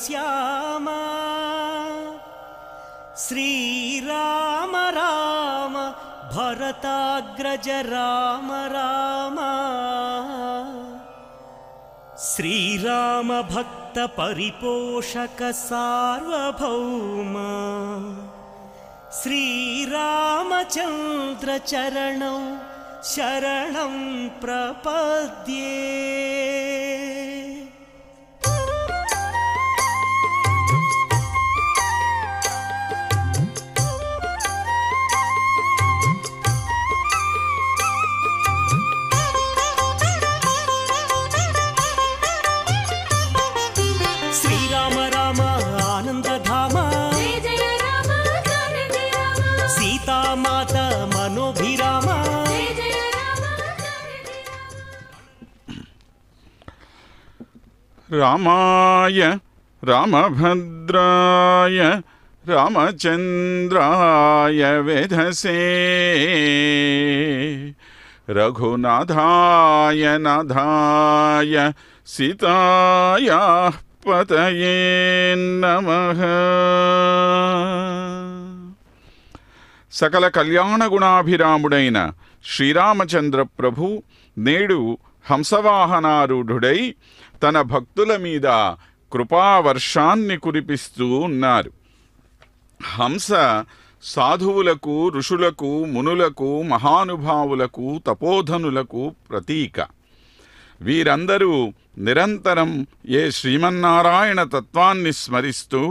శ్యామ శ్రీరామ రామ భరతాగ్రజ రామ రామ శ్రీరామ భక్త పరిపోషక సార్వభౌమ శ్రీరామచంద్ర చరణం శరణం ప్రపద్యే. శ్రీరామ రామ ఆనందధామ సీతామాత మనోభిరామ రామాయ రామభద్రాయ రామచంద్రాయ వేధసే రఘునాథాయ నాథాయ సీతాయా పతయే నమః. సకల కళ్యాణ గుణాభిరాముడైన శ్రీరామచంద్ర ప్రభు నేడు హంసవాహనారూఢుడై తన భక్తుల మీద కృపావర్షాన్ని కురిపిస్తూ ఉన్నారు. హంస సాధువులకు, ఋషులకు, మునులకు, మహానుభావులకు, తపోధనులకు ప్రతీక. వీరందరూ నిరంతరం ఏ శ్రీమన్నారాయణ తత్వాన్ని స్మరిస్తూ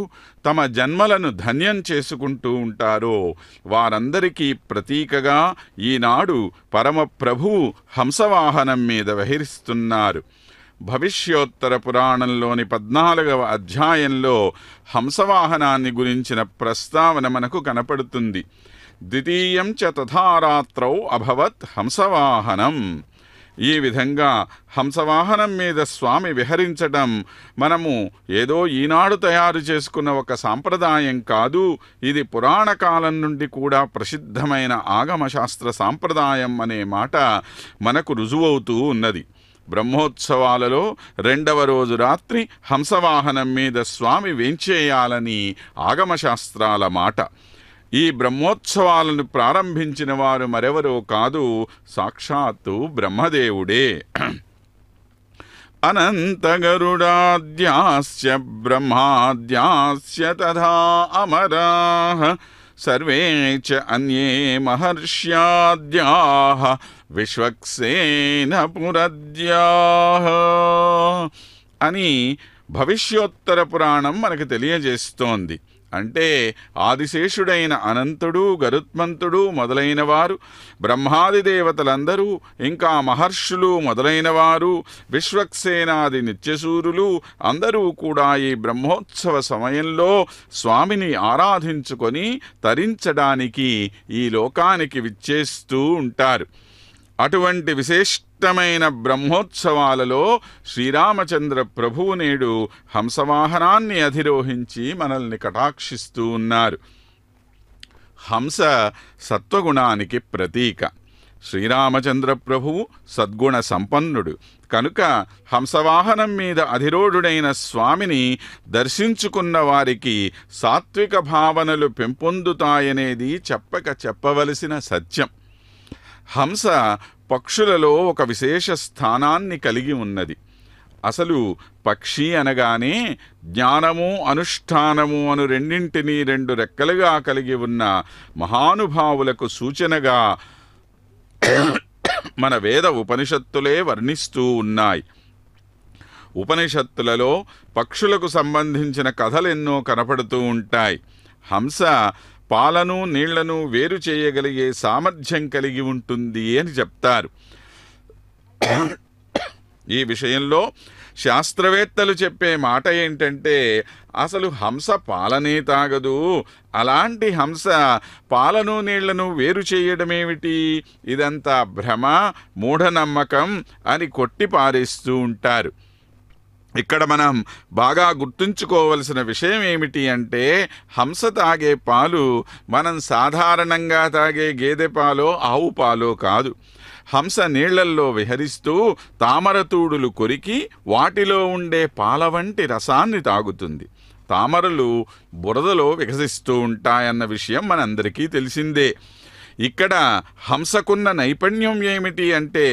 తమ జన్మలను ధన్యం చేసుకుంటూ ఉంటారో వారందరికీ ప్రతీకగా ఈనాడు పరమప్రభువు హంసవాహనం మీద విహరిస్తున్నారు. భవిష్యోత్తర పురాణంలోని 14వ అధ్యాయంలో హంసవాహనాన్ని గురించిన ప్రస్తావన మనకు కనపడుతుంది. ద్వితీయం చ తథారాత్రౌ అభవత్ హంసవాహనం. ఈ విధంగా హంసవాహనం మీద స్వామి విహరించటం మనము ఏదో ఈనాడు తయారు చేసుకున్న ఒక సాంప్రదాయం కాదు. ఇది పురాణ కాలం నుండి కూడా ప్రసిద్ధమైన ఆగమశాస్త్ర సాంప్రదాయం అనే మాట మనకు రుజువవుతూ ఉన్నది. బ్రహ్మోత్సవాలలో 2వ రోజు రాత్రి హంసవాహనం మీద స్వామి వేంచేయాలని ఆగమశాస్త్రాల మాట. ఈ బ్రహ్మోత్సవాలను ప్రారంభించిన వారు మరెవరో కాదు, సాక్షాత్తు బ్రహ్మదేవుడే. అనంతగరుడాద్యాస్య బ్రహ్మాద్యాస్య తథా అమరాః సర్వే చ అన్యే మహర్ష్యాద్యాః విశ్వక్సేన పురద్యాః అని భవిష్యోత్తర పురాణం మనకు తెలియజేస్తోంది. అంటే ఆదిశేషుడైన అనంతుడు, గరుత్మంతుడు మొదలైన వారు, బ్రహ్మాది దేవతలందరూ, ఇంకా మహర్షులు మొదలైన వారు, విశ్వక్సేనాది నిత్యసూరులు అందరూ కూడా ఈ బ్రహ్మోత్సవ సమయంలో స్వామిని ఆరాధించుకొని తరించడానికి ఈ లోకానికి విచ్చేస్తూ ఉంటారు. అటువంటి విశిష్టమైన బ్రహ్మోత్సవాలలో శ్రీరామచంద్ర ప్రభువు నేడు హంసవాహనాన్ని అధిరోహించి మనల్ని కటాక్షిస్తూ ఉన్నారు. హంస సత్వగుణానికి ప్రతీక. శ్రీరామచంద్ర ప్రభువు సద్గుణ సంపన్నుడు కనుక హంసవాహనం మీద అధిరోఢుడైన స్వామిని దర్శించుకున్న వారికి సాత్విక భావనలు పెంపొందుతాయనేది చెప్పక చెప్పవలసిన సత్యం. హంస పక్షులలో ఒక విశేష స్థానాన్ని కలిగి ఉన్నది. అసలు పక్షి అనగానే జ్ఞానము, అనుష్ఠానము అను రెండింటినీ 2 రెక్కలుగా కలిగి ఉన్న మహానుభావులకు సూచనగా మన వేద ఉపనిషత్తులే వర్ణిస్తూ ఉన్నాయి. ఉపనిషత్తులలో పక్షులకు సంబంధించిన కథలెన్నో కనపడుతూ ఉంటాయి. హంస పాలను, నీళ్లను వేరు చేయగలిగే సామర్థ్యం కలిగి ఉంటుంది అని చెప్తారు. ఈ విషయంలో శాస్త్రవేత్తలు చెప్పే మాట ఏంటంటే, అసలు హంస పాలనే తాగదు, అలాంటి హంస పాలను నీళ్లను వేరు చేయడమేమిటి, ఇదంతా భ్రమ, మూఢనమ్మకం అని కొట్టిపారేస్తూ ఉంటారు. ఇక్కడ మనం బాగా గుర్తుంచుకోవలసిన విషయం ఏమిటి అంటే, హంస తాగే పాలు మనం సాధారణంగా తాగే గేదె పాలో ఆవు పాలో కాదు. హంస నీళ్లల్లో విహరిస్తూ తామరతూడులు కొరికి వాటిలో ఉండే పాల వంటి రసాన్ని తాగుతుంది. తామరలు బురదలో వికసిస్తూ ఉంటాయన్న విషయం మనందరికీ తెలిసిందే. ఇక్కడ హంసకున్న నైపుణ్యం ఏమిటి అంటే,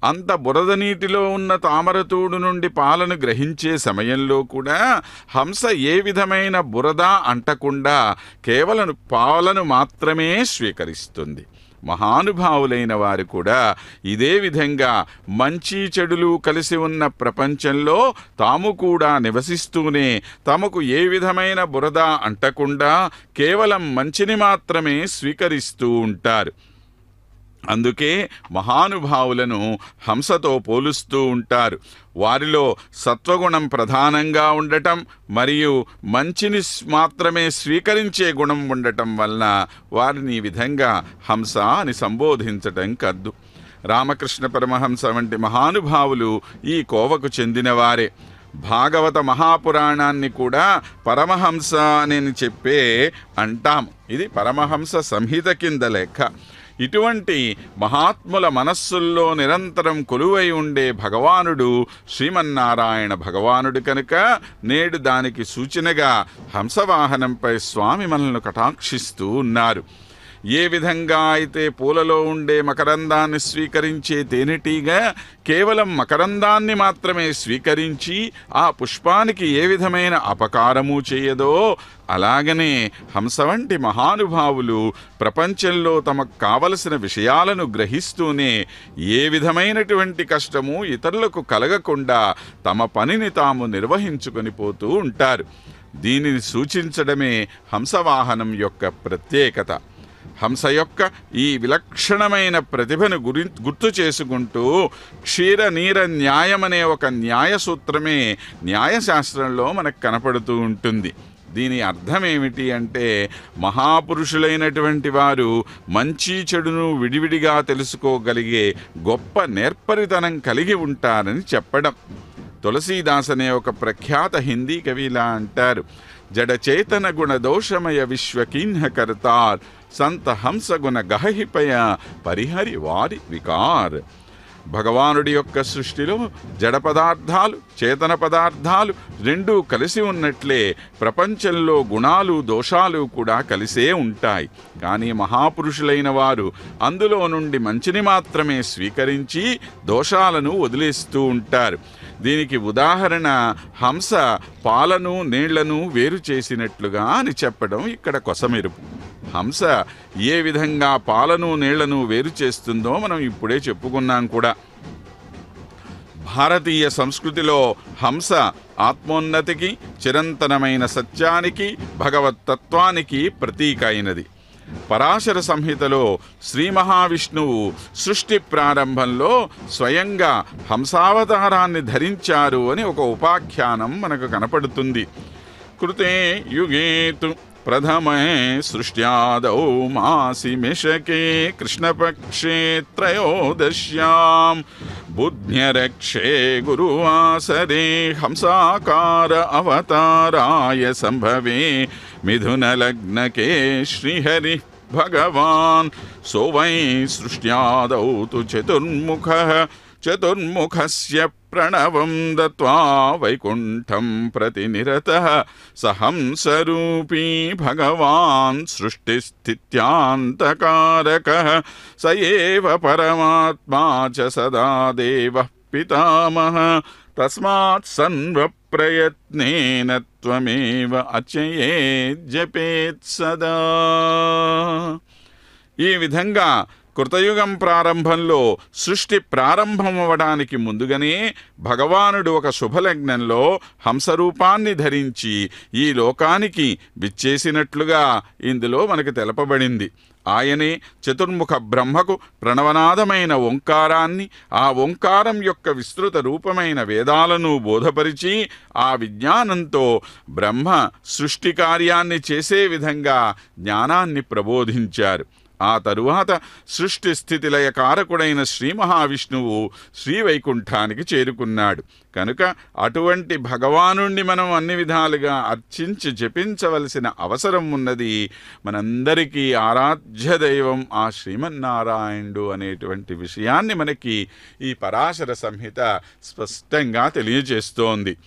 అంత బురద నీటిలో ఉన్న తామరతూడు నుండి పాలను గ్రహించే సమయంలో కూడా హంస ఏ విధమైన బురద అంటకుండా కేవలం పాలను మాత్రమే స్వీకరిస్తుంది. మహానుభావులైన వారు కూడా ఇదే విధంగా మంచి చెడులు కలిసి ఉన్న ప్రపంచంలో తాము కూడా నివసిస్తూనే తమకు ఏ విధమైన బురద అంటకుండా కేవలం మంచిని మాత్రమే స్వీకరిస్తూ ఉంటారు. అందుకే మహానుభావులను హంసతో పోలుస్తూ ఉంటారు. వారిలో సత్వగుణం ప్రధానంగా ఉండటం మరియు మంచిని మాత్రమే స్వీకరించే గుణం ఉండటం వలన వారిని ఈ విధంగా హంస అని సంబోధించటం కద్దు. రామకృష్ణ పరమహంస వంటి మహానుభావులు ఈ కోవకు చెందినవారే. భాగవత మహాపురాణాన్ని కూడా పరమహంస అని చెప్పే అంటాం. ఇది పరమహంస సంహిత కింద లెక్క. ఇటువంటి మహాత్ముల మనస్సుల్లో నిరంతరం కొలువై ఉండే భగవానుడు శ్రీమన్నారాయణ భగవానుడు కనుక నేడు దానికి సూచనగా హంసవాహనంపై స్వామి మనల్ని కటాక్షిస్తూ ఉన్నారు. ఏ విధంగా అయితే పూలలో ఉండే మకరందాన్ని స్వీకరించే తేనెటీగ కేవలం మకరందాన్ని మాత్రమే స్వీకరించి ఆ పుష్పానికి ఏ విధమైన అపకారము చేయదో, అలాగనే హంస వంటి మహానుభావులు ప్రపంచంలో తమకు కావలసిన విషయాలను గ్రహిస్తూనే ఏ విధమైనటువంటి కష్టము ఇతరులకు కలగకుండా తమ పనిని తాము నిర్వహించుకొని పోతూ ఉంటారు. దీనిని సూచించడమే హంసవాహనం యొక్క ప్రత్యేకత. హంస యొక్క ఈ విలక్షణమైన ప్రతిభను గుర్తు చేసుకుంటూ క్షీర నీర న్యాయం అనే ఒక న్యాయ సూత్రమే న్యాయశాస్త్రంలో మనకు కనపడుతూ ఉంటుంది. దీని అర్థం ఏమిటి అంటే, మహాపురుషులైనటువంటి వారు మంచి చెడును విడివిడిగా తెలుసుకోగలిగే గొప్ప నేర్పరితనం కలిగి ఉంటారని చెప్పడం. తులసీదాస్ అనే ఒక ప్రఖ్యాత హిందీ కవి ఇలా అంటారు: జడచేతన గుణ దోషమయ విశ్వకీన్హ కర్తార్ సంత హంసగుణ గహహిపయ పరిహరి వారి వికార్. భగవానుడి యొక్క సృష్టిలో జడ పదార్థాలు చేతన పదార్థాలు రెండూ కలిసి ఉన్నట్లే ప్రపంచంలో గుణాలు దోషాలు కూడా కలిసే ఉంటాయి. కానీ మహాపురుషులైన వారు అందులో నుండి మంచిని మాత్రమే స్వీకరించి దోషాలను వదిలేస్తూ ఉంటారు. దీనికి ఉదాహరణ హంస పాలను నీళ్లను వేరు చేసినట్లుగా అని చెప్పడం ఇక్కడ కొసమెరుపు. హంస ఏ విధంగా పాలను నీళ్లను వేరు చేస్తుందో మనం ఇప్పుడే చెప్పుకున్నాం కూడా. భారతీయ సంస్కృతిలో హంస ఆత్మోన్నతికి, చిరంతనమైన సత్యానికి, భగవత్తత్వానికి ప్రతీక అయినది. పరాశర సంహితలో శ్రీ మహావిష్ణువు సృష్టి ప్రారంభంలో స్వయంగా హంసావతారాన్ని ధరించారు అని ఒక ఉపాఖ్యానం మనకు కనపడుతుంది. కృతే యుగేతు ప్రథమే సృష్ట్యాదౌ మాసి మిషకే కృష్ణపక్షే త్రయోదశ్యాం బుధ్న్యరక్షే గురువాసరే హంసాకార అవతారాయ సంభవే మిథునలగ్నకే శ్రీహరి భగవాన్ సో వై సృష్ట్యాదౌ తు చతుర్ముఖస్య ప్రణవం దత్వా వైకుంఠం ప్రతి నిరతః సహంసరూపీ భగవాన్ సృష్టిస్థిత్యాంతకారకః స ఏవ పరమాత్మా చ సదా దేవః పితామహ తస్మాత్ సన్వప్రయత్నేన త్వమేవ అర్చయేత్ జపేత్ సదా. ఈ విధంగా కృతయుగం ప్రారంభంలో సృష్టి ప్రారంభమవడానికి ముందుగానే భగవానుడు ఒక శుభలగ్నంలో హంసరూపాన్ని ధరించి ఈ లోకానికి విచ్చేసినట్లుగా ఇందులో మనకు తెలపబడింది. ఆయనే చతుర్ముఖ బ్రహ్మకు ప్రణవనాదమైన ఓంకారాన్ని, ఆ ఓంకారం యొక్క విస్తృత రూపమైన వేదాలను బోధపరిచి ఆ విజ్ఞానంతో బ్రహ్మ సృష్టి కార్యాన్ని చేసే విధంగా జ్ఞానాన్ని ప్రబోధించారు. ఆ తరువాత సృష్టి స్థితిలయ కారకుడైన శ్రీ మహావిష్ణువు శ్రీవైకుంఠానికి చేరుకున్నాడు. కనుక అటువంటి భగవానుణ్ణి మనం అన్ని విధాలుగా అర్చించి జపించవలసిన అవసరం ఉన్నది. మనందరికీ ఆరాధ్య దైవం ఆ శ్రీమన్నారాయణుడు అనేటువంటి విషయాన్ని మనకి ఈ పరాశర సంహిత స్పష్టంగా తెలియజేస్తోంది.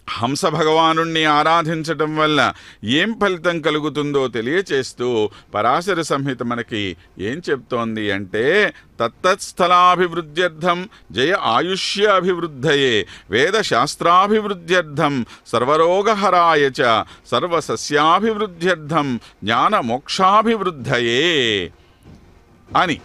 హంస భగవానుణ్ణి ఆరాధించటం వల్ల ఏం ఫలితం కలుగుతుందో తెలియచేస్తూ పరాశర సంహిత మనకి ఏం చెప్తోంది అంటే, తత్తత్స్థలాభివృద్ధ్యర్థం జయ ఆయుష్య అభివృద్ధయే వేదశాస్త్రాభివృద్ధ్యర్థం సర్వరోగహరాయ చ సర్వసస్యాభివృద్ధ్యర్థం జ్ఞానమోక్షాభివృద్ధయే అని.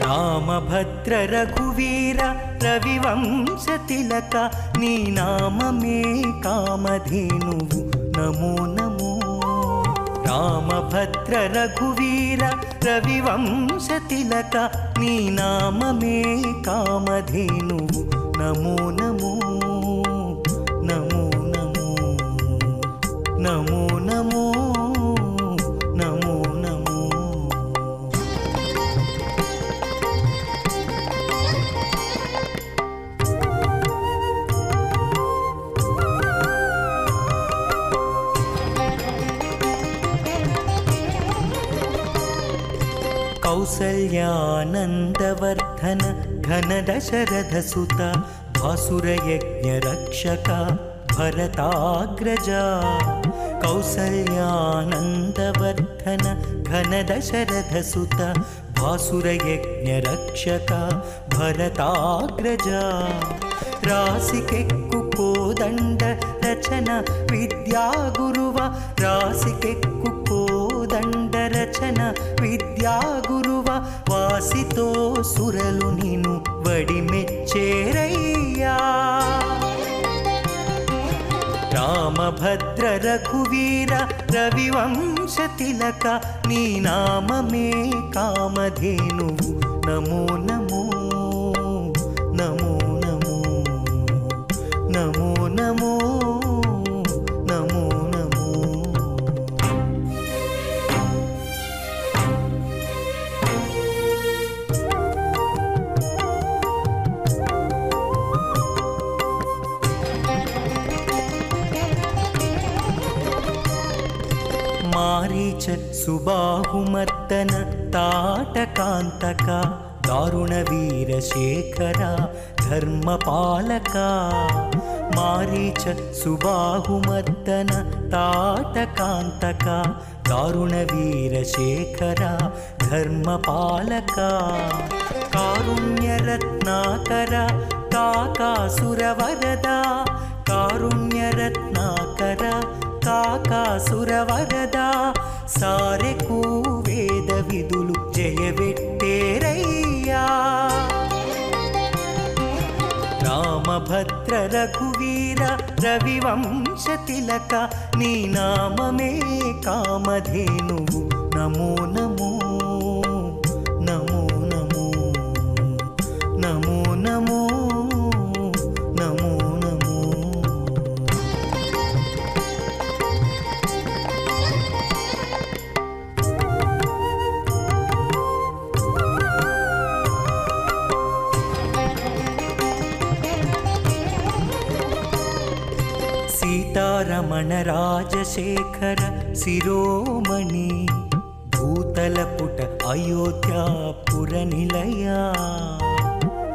రామభద్ర రఘువీర రవివంశ తిలక నీ నామమే కామధేనువు నమో నమో. రామభద్ర రఘువీర రవివంశ తిలక నీ నామమే కామధేనువు నమో నమో నమో నమో నమో నమో నమో నమో. కౌసల్యానందవర్ధన ఘన దశరథ సుత భాసురయజ్ఞ రక్షక భరతాగ్రజ. కౌసల్యానందవర్ధన ఘన దశరథ సుత భాసురయజ్ఞ రక్షక భరతాగ్రజ. రాసికెక్కు కోదండ రచన విద్యా గురువ రాసికెక్కు కోదండ రచన విద్యా గురువ వాసితో సురలు నిను వడిమెచ్చేరయ్యా. రామభద్ర రఘువీర రవివంశ తిలక నీ నామమే కామధేనువు నమో నమో నమో నమో నమో నమో నమో నమో. మారీచ సుబాహుమర్దన తాటకాంతక దారుణ వీరశేఖర ధర్మపాలక. మారీచ సుబాహుమర్దన తాటకాంతక దారుణ వీరశేఖర ధర్మపాలక. కారుణ్యరత్నాకర కాకాసురవరదా కారుణ్యరత్నాకర కాకాసురవరదా సారెకు వేద విధులు జయవెట్టేరయ్యా రామభద్ర రఘువీర రవివంశ తిలక నీ నామమే కామధేనువు నమో నమో నమో నమో నమో నమో నమో నమో. సీతారమణ రాజశేఖర శిరోమణి భూతలపుట అయోధ్యాపుర నిలయా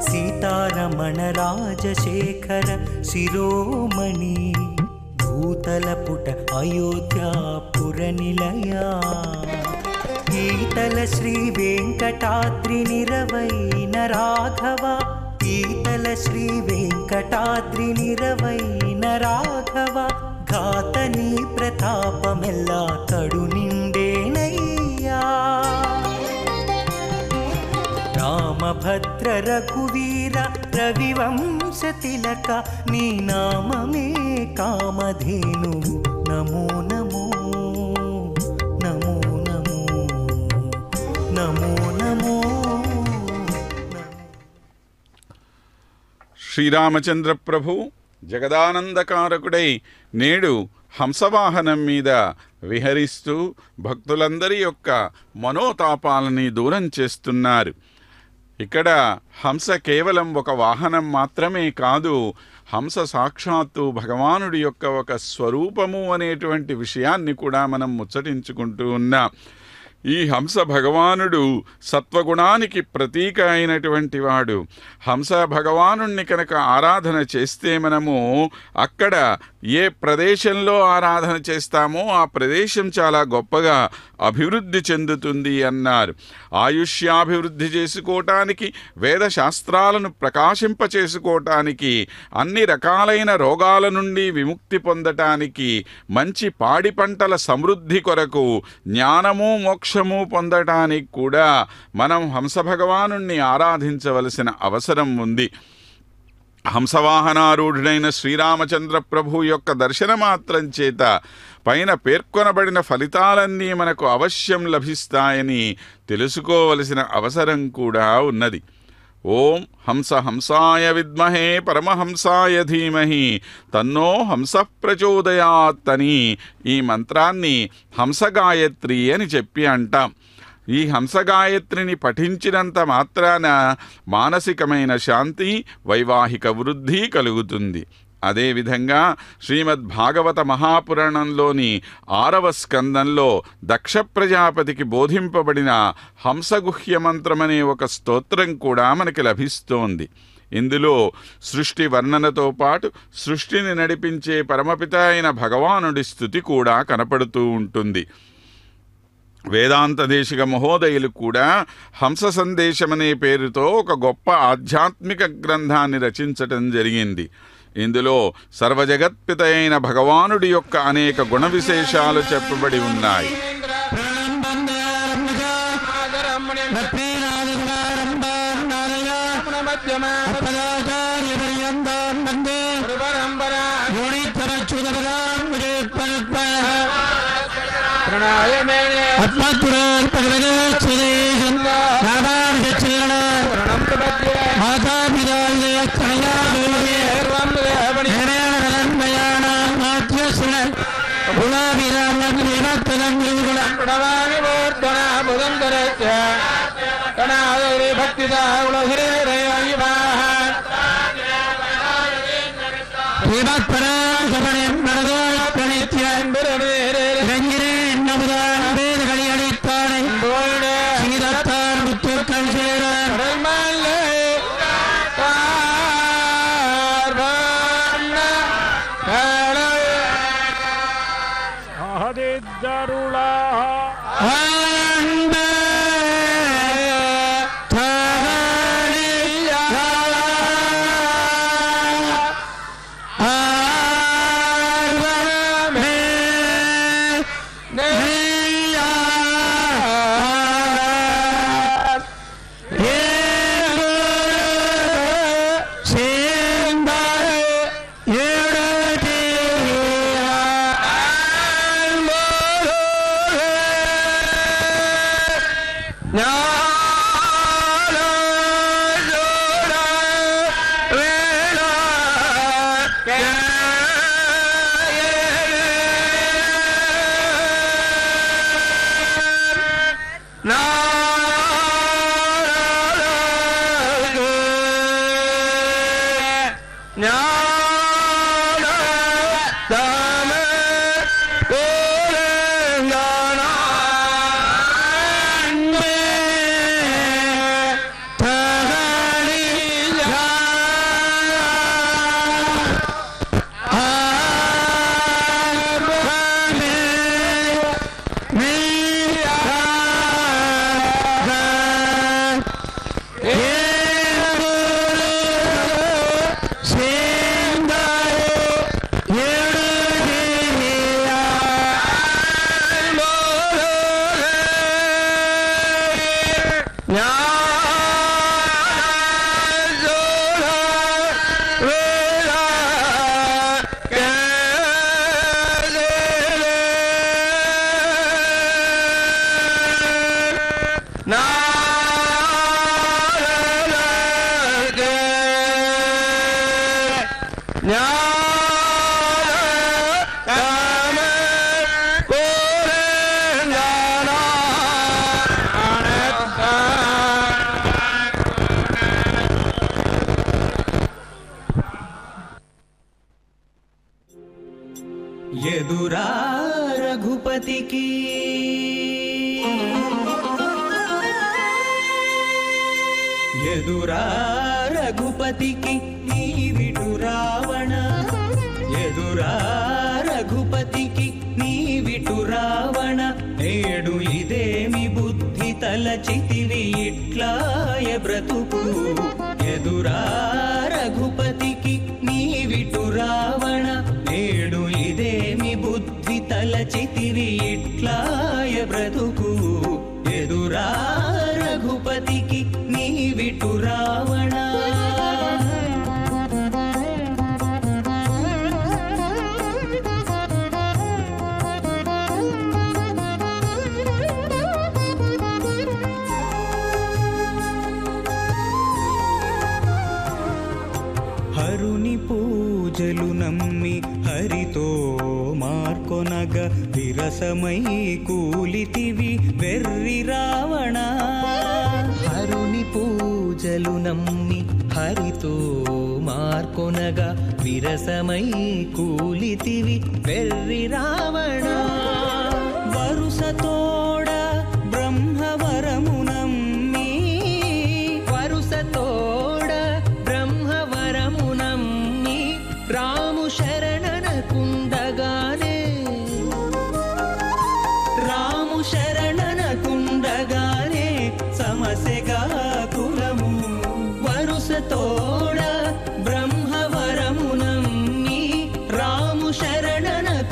సీతారమణ రాజశేఖర శిరోమణి భూతలపుట అయోధ్యాపుర నిలయా ఈతల శ్రీ వెంకటాద్రి నిరవైన రాఘవ ఈతల శ్రీ వెంకటాద్రి నిరవైన రాఘవ ఘాతని ప్రతాపమెల్లా కడు నిండేనయ్యా రామభద్ర రఘువీర రవివంశ తిలక నీ నామమే కామధేనువు నమో నమో నమో నమో నమో నమో. శ్రీరామచంద్ర ప్రభు జగదానందకారకుడై నేడు హంసవాహనం మీద విహరిస్తూ భక్తులందరి యొక్క మనోతాపాలని దూరం చేస్తున్నారు. ఇక్కడ హంస కేవలం ఒక వాహనం మాత్రమే కాదు, హంస సాక్షాత్తు భగవానుడి యొక్క ఒక స్వరూపము అనేటువంటి విషయాన్ని కూడా మనం ముచ్చటించుకుంటూ ఉన్నాం. ఈ హంస భగవానుడు సత్వగుణానికి ప్రతీక అయినటువంటి వాడు. హంస భగవానుణ్ణి కనుక ఆరాధన చేస్తే మనము అక్కడ ఏ ప్రదేశంలో ఆరాధన చేస్తామో ఆ ప్రదేశం చాలా గొప్పగా అభివృద్ధి చెందుతుంది అన్నారు. ఆయుష్యాభివృద్ధి చేసుకోవటానికి, వేద శాస్త్రాలను ప్రకాశింపచేసుకోవటానికి, అన్ని రకాలైన రోగాల నుండి విముక్తి పొందటానికి, మంచి పాడి పంటల సమృద్ధి కొరకు, జ్ఞానము మోక్షము పొందటానికి కూడా మనం హంస భగవానుణ్ణి ఆరాధించవలసిన అవసరం ఉంది. హంసవాహనారూఢుడైన శ్రీరామచంద్ర ప్రభు యొక్క దర్శనమాత్రం చేత పైన పేర్కొనబడిన ఫలితాలన్నీ మనకు అవశ్యం లభిస్తాయని తెలుసుకోవలసిన అవసరం కూడా ఉన్నది. ఓం హంస హంసాయ విద్మహే పరమహంసాయ ధీమహి తన్నో హంస ప్రచోదయాత్ అని ఈ మంత్రాన్ని హంసగాయత్రి అని చెప్పి అంటాం. ఈ హంసగాయత్రిని పఠించినంత మాత్రాన మానసికమైన శాంతి, వైవాహిక వృద్ధి కలుగుతుంది. అదేవిధంగా శ్రీమద్భాగవత మహాపురాణంలోని 6వ స్కందంలో దక్ష ప్రజాపతికి బోధింపబడిన హంసగుహ్య మంత్రమనే ఒక స్తోత్రం కూడా మనకి లభిస్తోంది. ఇందులో సృష్టి వర్ణనతో పాటు సృష్టిని నడిపించే పరమపిత అయిన భగవానుడి స్తుతి కూడా కనపడుతూ ఉంటుంది. వేదాంత దేశిక మహోదయులు కూడా హంస సందేశమనే పేరుతో ఒక గొప్ప ఆధ్యాత్మిక గ్రంథాన్ని రచించటం జరిగింది. ఇందులో సర్వజగత్పిత అయిన భగవానుడి యొక్క అనేక గుణ విశేషాలు చెప్పబడి ఉన్నాయి. ఎదురా రఘుపతికి ఎదురా రఘుపతికి నీవిటు రావణ ఎదురా రఘుపతికి నీవిటు రావణ నేడు ఇదేమి బుద్ధి తలచితివి ఇట్లాయ బ్రతుకు ఎదురా రఘుపతికి నీవిటు రావణ నేడు ఇదేమి బుద్ధి తలచితివి ఇట్లాయ బ్రతుకు ఎదురా రఘుపతికి నీవిటు రావణ హరుని పూజలు నమ్మి హరితో మార్కొనగ విరసమై కూలితివి వెర్రి రావణ హరుని పూజలు నమ్మి హరితో మార్కొనగ విరసమై కూలితివి వెర్రి రావణ వరుసతోడ బ్రహ్మవరము నమ్మి వరుసతోడ బ్రహ్మవరము నమ్మి రాము శరణనకుండగానే రాము శరణనకుండగానే సమస్యగా కులము వరుసతోడ బ్రహ్మవరము నమ్మి రాము శరణనకుండగానే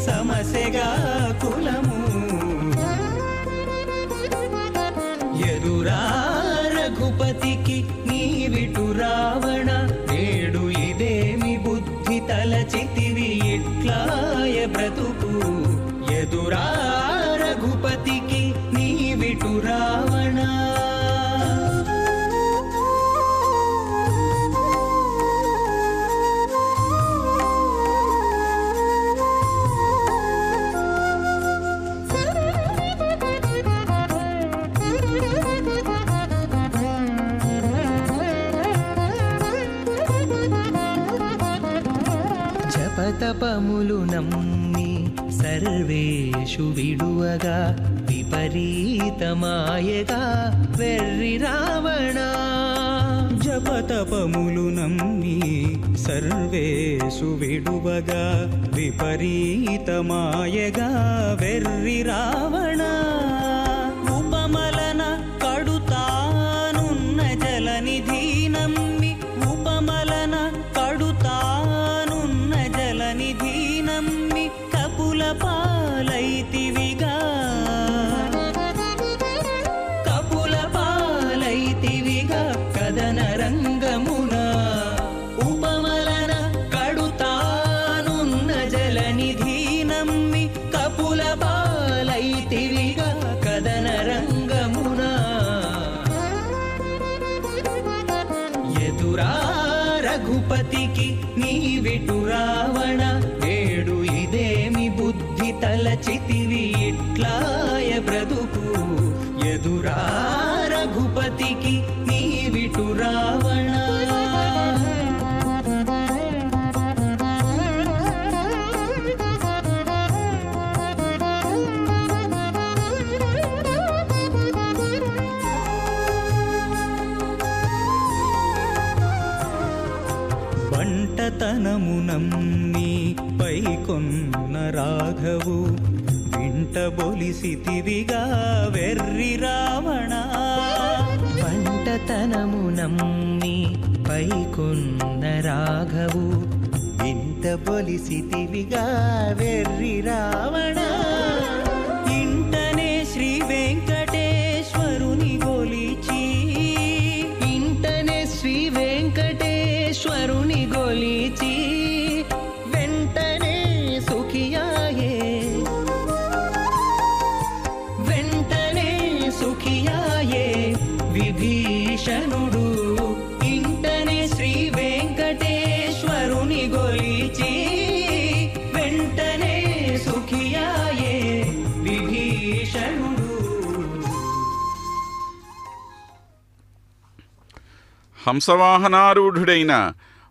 సమస్యగా కులము ఎదురా రఘుపతికి నీవిటు రావణ నేడు ఇదేమి బుద్ధి తలచితివి ఇట్లాయ బ్రతుకు ఎదురా రఘుపతికి నీవిటు రావణ జపతపములు నమ్మి సర్వేషు విడువగా విపరీతమాయగా వెర్రి రావణ జపతపములు నమ్మి సర్వేషు విడువగా విపరీతమాయగా వెర్రి రావణ ఉపమలన కడుతానున్న జలనిధి నమ్మి ఉపమలన కడుతానున్న జలనిధి నమ్మి కపుల పాలైతివిగా కపుల పాలైతివిగా కదన రంగమున ఉపమలన కడుతానున్న జలనిధి నమ్మి కపుల పాలైతివిగా కదన రంగమున ఎదురా రఘుపతికి నీవిటు రావణ నేడు ఇదేమి బుద్ధి తలచితివి ఇట్లాయ బ్రతుకు ఎదురా రఘుపతికి నీవిటు రావణ బంటతనము నమ్మి పైకొన్న రాఘవు వింట బొలిసితివిగా వెర్రి రావణ బంటతనము నమ్మి పైకొన్న రాఘవు వింట బొలిసితివిగా వెర్రి రావణ ఇంటనే శ్రీ వెంకటేశ్వరుని గొలిచి ఇంటనే శ్రీ వెంకటేశ్వరుని గొలిచి వెంటనే సుఖియాయే వెంటనే సుఖియాయే విభీషణుడు ఇంటనే శ్రీ వెంకటేశ్వరుని గొలిచి వెంటనే సుఖియాయే విభీషణుడు హంసవాహనారూఢుడైన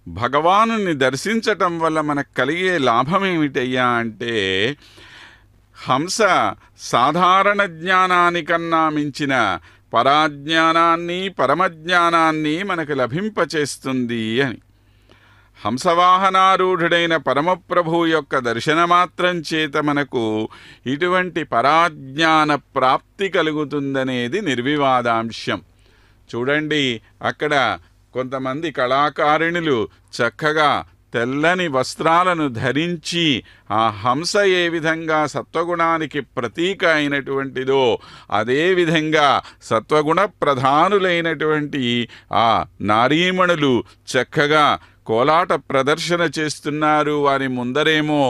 భగవానుని దర్శించటం వల్ల మనకు కలిగే లాభమేమిటయ్యా అంటే, హంస సాధారణ జ్ఞానానికన్నా మించిన పరాజ్ఞానాన్ని పరమజ్ఞానాన్ని మనకు లభింపచేస్తుంది అని. హంసవాహనారూఢుడైన పరమప్రభు యొక్క దర్శనమాత్రం చేత మనకు ఇటువంటి పరాజ్ఞాన ప్రాప్తి కలుగుతుందనేది నిర్వివాదాంశం. చూడండి, అక్కడ కొంతమంది కళాకారిణులు చక్కగా తెల్లని వస్త్రాలను ధరించి ఆ హంస ఏ విధంగా సత్వగుణానికి ప్రతీక అయినటువంటిదో అదేవిధంగా సత్వగుణ ప్రధానులైనటువంటి ఆ నారీమణులు చక్కగా కోలాట ప్రదర్శన చేస్తున్నారు. వారి ముందరేమో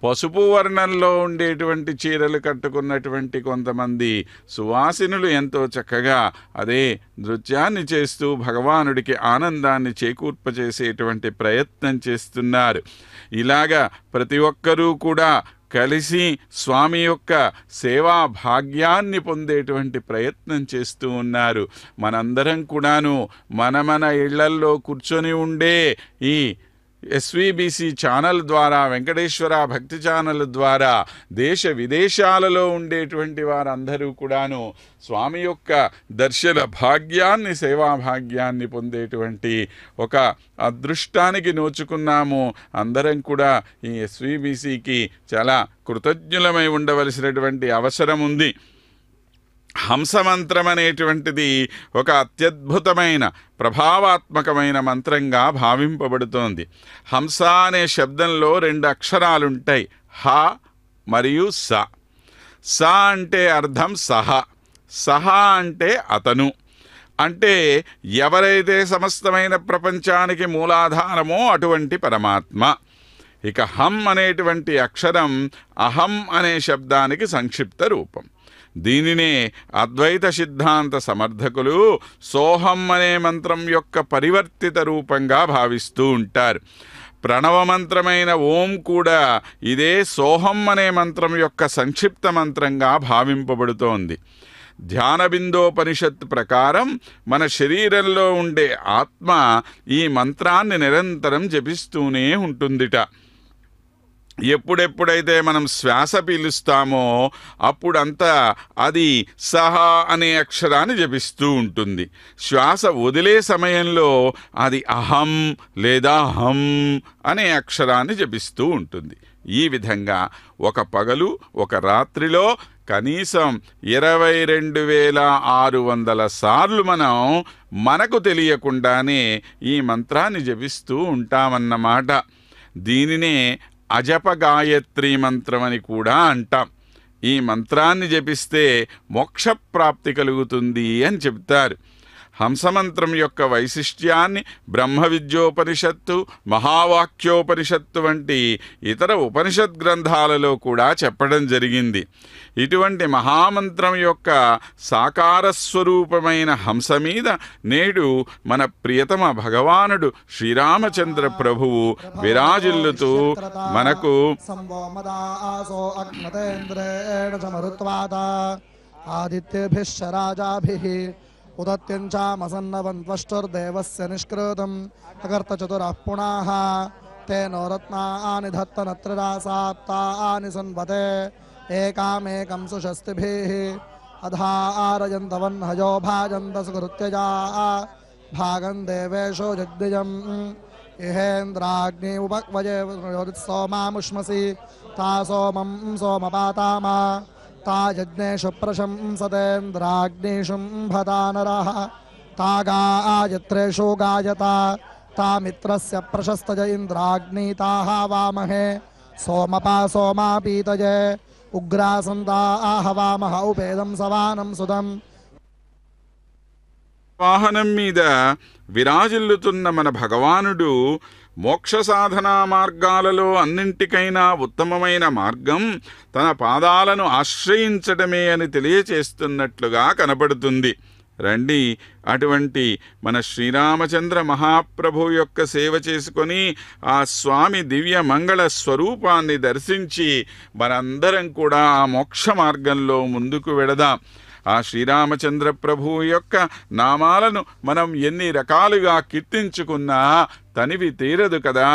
పసుపు వర్ణంలో ఉండేటువంటి చీరలు కట్టుకున్నటువంటి కొంతమంది సువాసినులు ఎంతో చక్కగా అదే నృత్యాన్ని చేస్తూ భగవానుడికి ఆనందాన్ని చేకూర్పచేసేటువంటి ప్రయత్నం చేస్తున్నారు. ఇలాగా ప్రతి ఒక్కరూ కూడా కలిసి స్వామి యొక్క సేవా భాగ్యాన్ని పొందేటువంటి ప్రయత్నం చేస్తూ ఉన్నారు. మనందరం కూడాను మన ఇళ్లల్లో కూర్చొని ఉండే ఈ ఎస్వీబీసీ ఛానల్ ద్వారా, వెంకటేశ్వర భక్తి ఛానల్ ద్వారా దేశ విదేశాలలో ఉండేటువంటి వారందరూ కూడాను స్వామి యొక్క దర్శన భాగ్యాన్ని, సేవా భాగ్యాన్ని పొందేటువంటి ఒక అదృష్టానికి నోచుకున్నాము. అందరం కూడా ఈ ఎస్వీబీసీకి చాలా కృతజ్ఞులమై ఉండవలసినటువంటి అవసరం ఉంది. హంసమంత్రం అనేటువంటిది ఒక అత్యద్భుతమైన ప్రభావాత్మకమైన మంత్రంగా భావింపబడుతోంది. హంస అనే శబ్దంలో 2 అక్షరాలుంటాయి, హ మరియు స. స అంటే అర్థం సహ, సహ అంటే అతను. అంటే ఎవరైతే సమస్తమైన ప్రపంచానికి మూలాధారమో అటువంటి పరమాత్మ. ఇక హం అనేటువంటి అక్షరం అహం అనే శబ్దానికి సంక్షిప్త రూపం. దీనినే అద్వైత సిద్ధాంత సమర్థకులు సోహం అనే మంత్రం యొక్క పరివర్తిత రూపంగా భావిస్తూ ఉంటారు. ప్రణవ మంత్రమైన ఓం కూడా ఇదే సోహం అనే మంత్రం యొక్క సంక్షిప్త మంత్రంగా భావింపబడుతోంది. ధ్యానబిందోపనిషత్ ప్రకారం మన శరీరంలో ఉండే ఆత్మ ఈ మంత్రాన్ని నిరంతరం జపిస్తూనే ఉంటుందిట. ఎప్పుడెప్పుడైతే మనం శ్వాస పీలుస్తామో అప్పుడంతా అది సహ అనే అక్షరాన్ని జపిస్తూ ఉంటుంది. శ్వాస వదిలే సమయంలో అది అహం లేదా హం అనే అక్షరాన్ని జపిస్తూ ఉంటుంది. ఈ విధంగా ఒక పగలు ఒక రాత్రిలో కనీసం 22,600 సార్లు మనం మనకు తెలియకుండానే ఈ మంత్రాన్ని జపిస్తూ ఉంటామన్నమాట. దీనినే అజప గాయత్రి మంత్రం అని కూడా అంటాం. ఈ మంత్రాన్ని జపిస్తే మోక్షప్రాప్తి కలుగుతుంది అని చెప్తారు. హంసమంత్రం యొక్క వైశిష్ట్యాన్ని బ్రహ్మ విద్యోపనిషత్తు, మహావాక్యోపనిషత్తు వంటి ఇతర ఉపనిషత్ గ్రంథాలలో కూడా చెప్పడం జరిగింది. ఇటువంటి మహామంత్రం యొక్క సాకార స్వరూపమైన హంస మీద నేడు మన ప్రియతమ భగవానుడు శ్రీరామచంద్ర ప్రభువు విరాజిల్లుతూ మనకు ఆదిత్యేభిశ్చ రాజాభిః ఉదత్యంచామసన్నవంత్వష్టుర్దేవస్య నిష్కృతం అకర్తచతురః పునః తేనో రత్నాని ధత్తనత్రరాసాప్తాని సన్వతే ఏకామేకం సుషస్తిభిః అధారయంతవన్హయో భాజంత సుకృత్యజా భాగం దేవేషో జగ్దిజం ఇహేంద్రాగ్ని ఉపక్వజే సోమాముష్మసి తా సోమం సోమపాతామా తా యజ్ఞేషు ప్రశంసతేంద్రాగ్నిషుం భదానరః తా గాయత్రేషు గాయత తా మిత్రస్య ప్రశస్తజ ఇంద్రాగ్నీతాః వామహే సోమపా సోమాపీతజే ఉగ్రాసంతా ఆహవామహ ఉపేదం సవానం సుదం. వాహనం మీద విరాజిల్లుతున్న మన భగవానుడు మోక్ష సాధనా మార్గాలలో అన్నింటికైనా ఉత్తమమైన మార్గం తన పాదాలను ఆశ్రయించడమే అని తెలియచేస్తున్నట్లుగా కనపడుతుంది. రండి, అటువంటి మన శ్రీరామచంద్ర మహాప్రభు యొక్క సేవ చేసుకొని ఆ స్వామి దివ్య మంగళ స్వరూపాన్ని దర్శించి మనందరం కూడా ఆ మోక్ష మార్గంలో ముందుకు వెడదాం. ఆ శ్రీరామచంద్ర ప్రభువు యొక్క నామాలను మనం ఎన్ని రకాలుగా కీర్తించుకున్నా తనివి తీరదు కదా.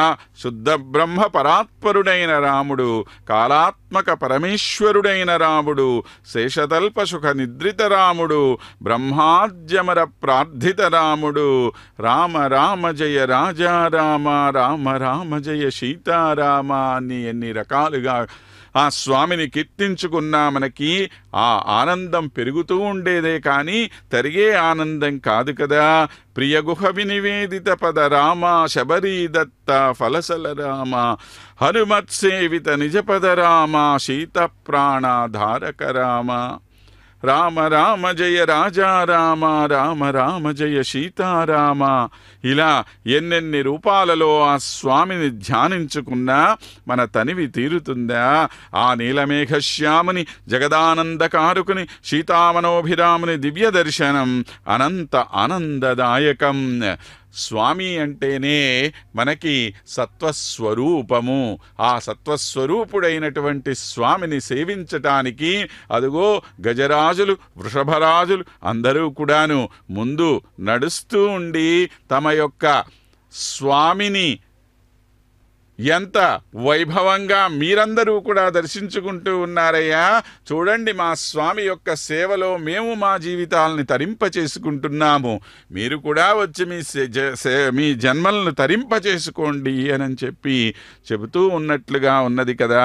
శుద్ధ బ్రహ్మ పరాత్పరుడైన రాముడు, కాలాత్మక పరమేశ్వరుడైన రాముడు, శేషతల్ప సుఖ నిద్రిత రాముడు, బ్రహ్మాద్యమర ప్రార్థిత రాముడు, రామ రామ జయ రాజా రామ, రామ రామ జయ సీతారామ అని ఎన్ని రకాలుగా ఆ స్వామిని కీర్తించుకున్నా మనకి ఆ ఆనందం పెరుగుతూ ఉండేదే కానీ తరిగే ఆనందం కాదు కదా. ప్రియగుహ వినివేదిత పద రామ, శబరీదత్త ఫలసల రామ, హనుమత్సేవిత నిజపద రామ, శీత ప్రాణాధారక రామ, రామ రామ జయ రాజా రామ, రామ రామ జయ సీతారామ. ఇలా ఎన్నెన్ని రూపాలలో ఆ స్వామిని ధ్యానించుకున్నా మన తనివి తీరుతుందా? ఆ నీలమేఘశ్యాముని జగదానందకారుకుని సీతామనోభిరాముని దివ్య దర్శనం అనంత ఆనందదాయకం. స్వామి అంటేనే మనకి సత్వస్వరూపము. ఆ సత్వస్వరూపుడైనటువంటి స్వామిని సేవించటానికి అదుగో గజరాజులు, వృషభరాజులు అందరూ కూడాను ముందు నడుస్తూ ఉండి తమ యొక్క స్వామిని ఎంత వైభవంగా మీరందరూ కూడా దర్శించుకుంటూ ఉన్నారయ్యా. చూడండి, మా స్వామి యొక్క సేవలో మేము మా జీవితాలని తరింపచేసుకుంటున్నాము, మీరు కూడా వచ్చి మీ జన్మలను తరింపచేసుకోండి అని చెప్పి చెబుతూ ఉన్నట్లుగా ఉన్నది కదా.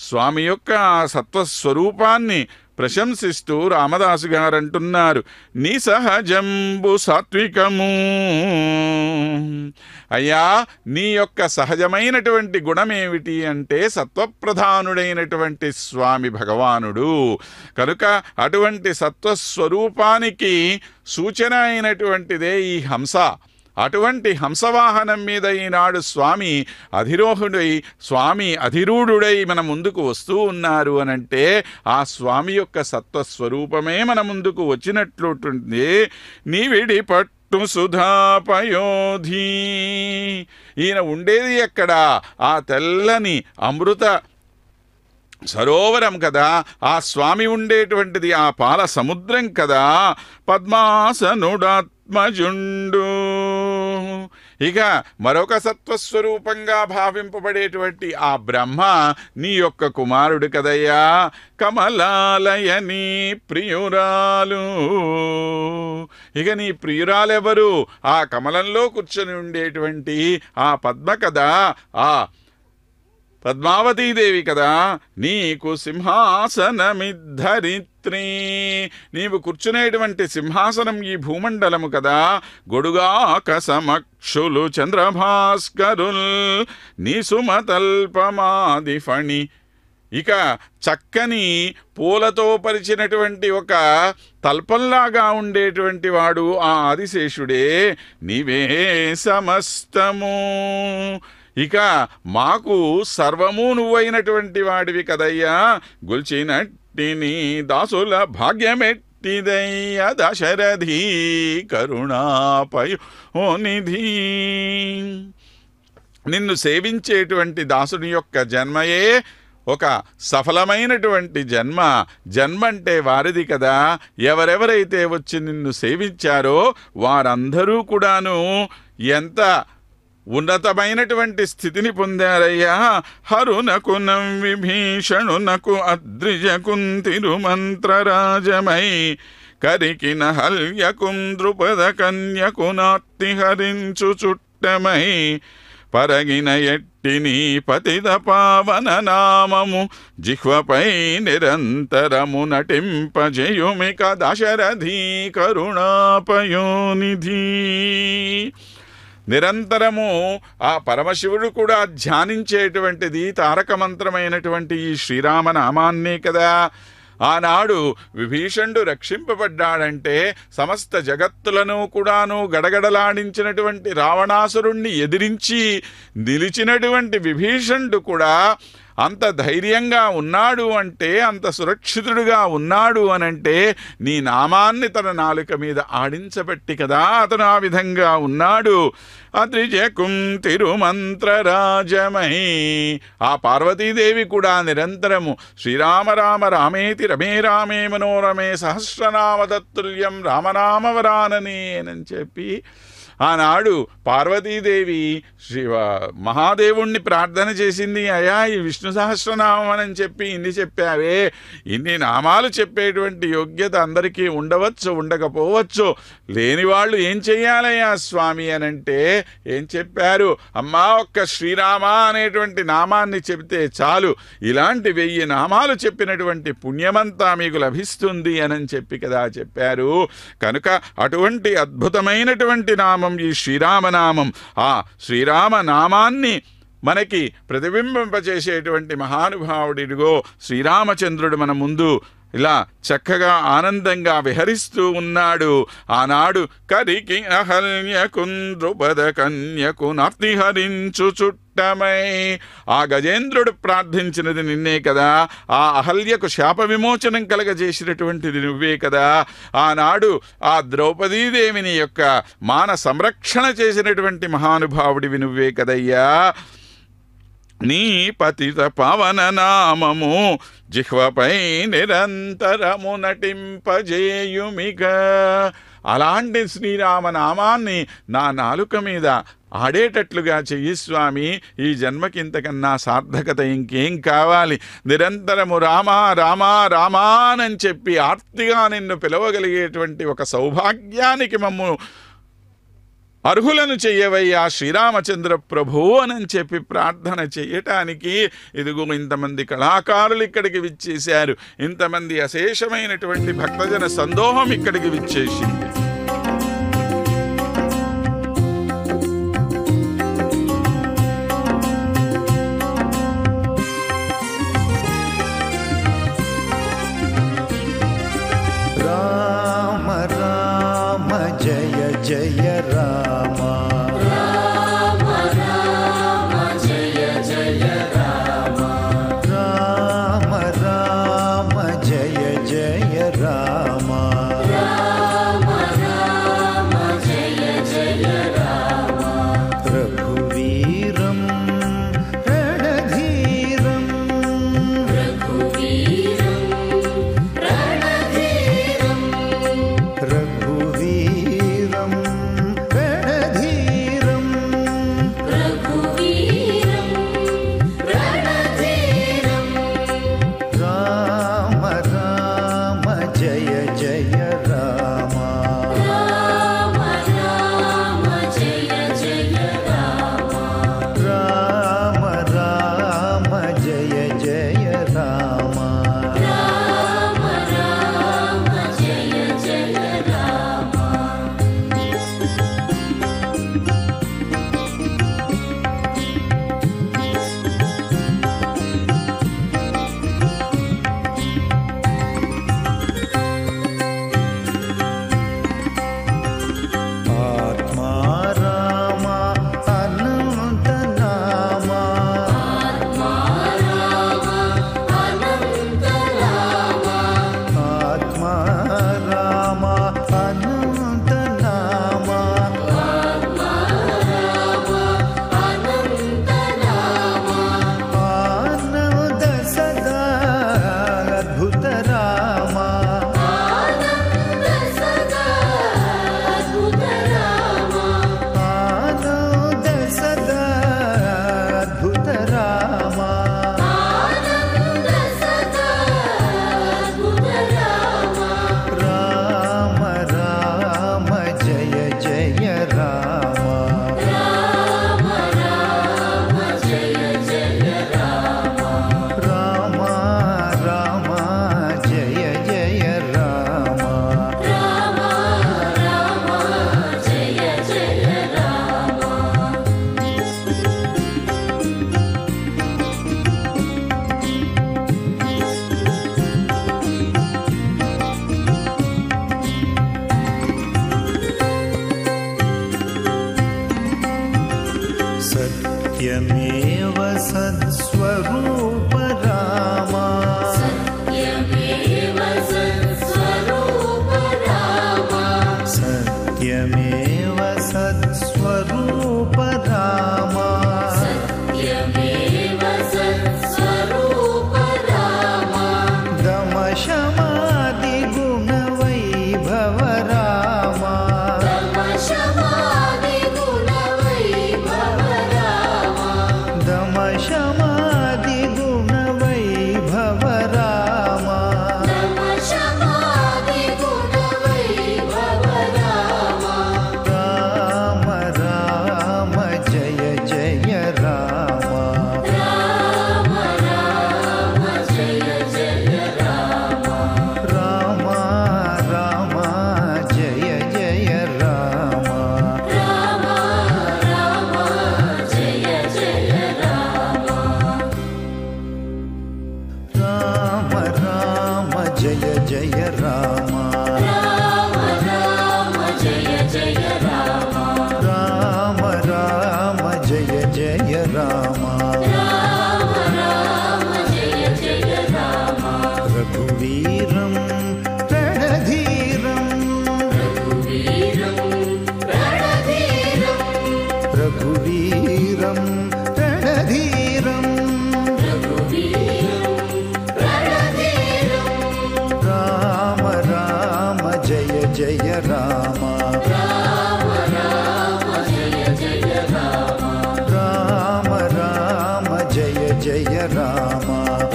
స్వామి యొక్క సత్వస్వరూపాన్ని ప్రశంసిస్తూ రామదాసు గారు అంటున్నారు, నీ సహజంబు సాత్వికము. అయ్యా, నీ యొక్క సహజమైనటువంటి గుణమేమిటి అంటే సత్వప్రధానుడైనటువంటి స్వామి భగవానుడు కనుక అటువంటి సత్వస్వరూపానికి సూచన అయినటువంటిదే ఈ హంస. అటువంటి హంసవాహనం మీద ఈనాడు స్వామి అధిరూఢుడై మన ముందుకు వస్తూ ఉన్నారు అనంటే ఆ స్వామి యొక్క సత్వస్వరూపమే మన ముందుకు వచ్చినట్లుంటుంది. నీవిడి పట్టు సుధాపయోధి. ఈయన ఉండేది ఎక్కడ? ఆ తెల్లని అమృత సరోవరం కదా. ఆ స్వామి ఉండేటువంటిది ఆ పాల సముద్రం కదా. పద్మాసనుడాత్మజుండు. ఇక మరొక సత్వస్వరూపంగా భావింపబడేటువంటి ఆ బ్రహ్మ నీ యొక్క కుమారుడు కదయ్యా. కమలాలయని ప్రియురాలు. ఇక నీ ప్రియురాలెవరు? ఆ కమలంలో కూర్చొని ఉండేటువంటి ఆ పద్మ కదా, ఆ పద్మావతీదేవి కదా. నీకు సింహాసనమిద్ధరిత్రి. నీవు కూర్చునేటువంటి సింహాసనం ఈ భూమండలము కదా. గొడుగాక సమక్షులు చంద్రభాస్కరుల్ నీ సుమతల్పమాది ఫణి. ఇక చక్కని పూలతో పరిచినటువంటి ఒక తల్పంలాగా ఉండేటువంటి వాడు ఆ ఆదిశేషుడే. నీవే సమస్తము, ఇక మాకు సర్వము నువ్వైనటువంటి వాడివి కదయ్యా. గొల్చినట్టి నీ దాసుల భాగ్యమెట్టిదయ్య దశరథి కరుణాపయోనిధి. నిన్ను సేవించేటువంటి దాసుని యొక్క జన్మయే ఒక సఫలమైనటువంటి జన్మ. జన్మ అంటే వారిది కదా. ఎవరెవరైతే వచ్చి నిన్ను సేవించారో వారందరూ కూడాను ఎంత ఉన్నతమైనటువంటి స్థితిని పొందారయ్యా. హరునకునం విభీషణునకు అద్రిజకుం తిరుమంత్రరాజమై కరికిన హల్యకుం ద్రుపద కన్యకు నార్తి హరించు చుట్టమై పరగిన ఎట్టిని పతిత పావన నామము జిహ్వపై నిరంతరము నటింపజయుమిక దశరథి కరుణాపయోనిధి. నిరంతరము ఆ పరమశివుడు కూడా ధ్యానించేటువంటిది తారక మంత్రమైనటువంటి ఈ శ్రీరామనామాన్నే కదా. ఆనాడు విభీషణుడు రక్షింపబడ్డాడంటే సమస్త జగత్తులను కూడాను గడగడలాడించినటువంటి రావణాసురుణ్ణి ఎదిరించి నిలిచినటువంటి విభీషణుడు కూడా అంత ధైర్యంగా ఉన్నాడు అంటే, అంత సురక్షితుడుగా ఉన్నాడు అనంటే నీ నామాన్ని తన నాలుక మీద ఆడించబట్టి కదా అతను ఆ విధంగా ఉన్నాడు. అద్రిజకుం తిరుమంత్రరాజమై. ఆ పార్వతీదేవి కూడా నిరంతరము శ్రీరామ రామ రామేతి రమే రామే మనోరమే సహస్రనామ తత్తుల్యం రామనామవరానని అని చెప్పి ఆనాడు పార్వతీదేవి మహాదేవుణ్ణి ప్రార్థన చేసింది. అయ్యా, ఈ విష్ణు సహస్రనామం అని చెప్పి ఇన్ని చెప్పావే, ఇన్ని నామాలు చెప్పేటువంటి యోగ్యత అందరికీ ఉండవచ్చు, ఉండకపోవచ్చు. లేని వాళ్ళు ఏం చెయ్యాలయ్యా స్వామి అనంటే ఏం చెప్పారు? అమ్మా, ఒక్క శ్రీరామ అనేటువంటి నామాన్ని చెబితే చాలు, ఇలాంటి 1000 నామాలు చెప్పినటువంటి పుణ్యమంతా మీకు లభిస్తుంది అని చెప్పి కదా చెప్పారు. కనుక అటువంటి అద్భుతమైనటువంటి నామం ఈ శ్రీరామనామం. ఆ శ్రీరామనామాన్ని మనకి ప్రతిబింబింపచేసేటువంటి మహానుభావుడిగో శ్రీరామచంద్రుడు మన ముందు ఇలా చక్కగా ఆనందంగా విహరిస్తూ ఉన్నాడు. ఆనాడు కరికి అహల్యకుం ద్రుపద కన్యకు నార్తి హరించు చుట్టమై. ఆ గజేంద్రుడు ప్రార్థించినది నిన్నే కదా. ఆ అహల్యకు శాప విమోచనం కలగజేసినటువంటిది నువ్వే కదా. ఆనాడు ఆ ద్రౌపదీదేవిని యొక్క మాన సంరక్షణ చేసినటువంటి మహానుభావుడివి నువ్వే కదయ్యా. నీ పతిత పవన నామము జిహ్వపై నిరంతరము నటింపజేయుమిక. అలాంటి శ్రీరామనామాన్ని నా నాలుక మీద ఆడేటట్లుగా చెయ్యి స్వామి. ఈ జన్మకింతకన్నా సార్థకత ఇంకేం కావాలి? నిరంతరము రామా రామా రామానని చెప్పి ఆర్తిగా నిన్ను పిలవగలిగేటువంటి ఒక సౌభాగ్యానికి మమ్ము అర్హులను చెయ్యవయ్యా శ్రీరామచంద్ర ప్రభు అని చెప్పి ప్రార్థన చెయ్యటానికి ఇదిగో ఇంతమంది కళాకారులు ఇక్కడికి విచ్చేశారు. ఇంతమంది అశేషమైనటువంటి భక్తజన సందోహం ఇక్కడికి విచ్చేసింది. రామ రామ జయ జయ రామ. రామ రామ జయ జయ రామ. రామ రామ జయ జయ రామ. రామ రామ జయ జయ రామ. రఘువీరం రణధీరం. రఘువీరం రణధీరం. రఘువీరం జయ జయ రామ రామ రామ జయ జయ రామ రామ రామ జయ జయ రామ రామ రామ జయ జయ రామ రఘువీరం రణధీరం రఘువీరం రణధీరం రఘువీరం రణధీరం రఘువీరం రణధీరం రామ రామ జయ జయ రామ రామ రామ జయ జయ రామ రామ రామ జయ జయ రామ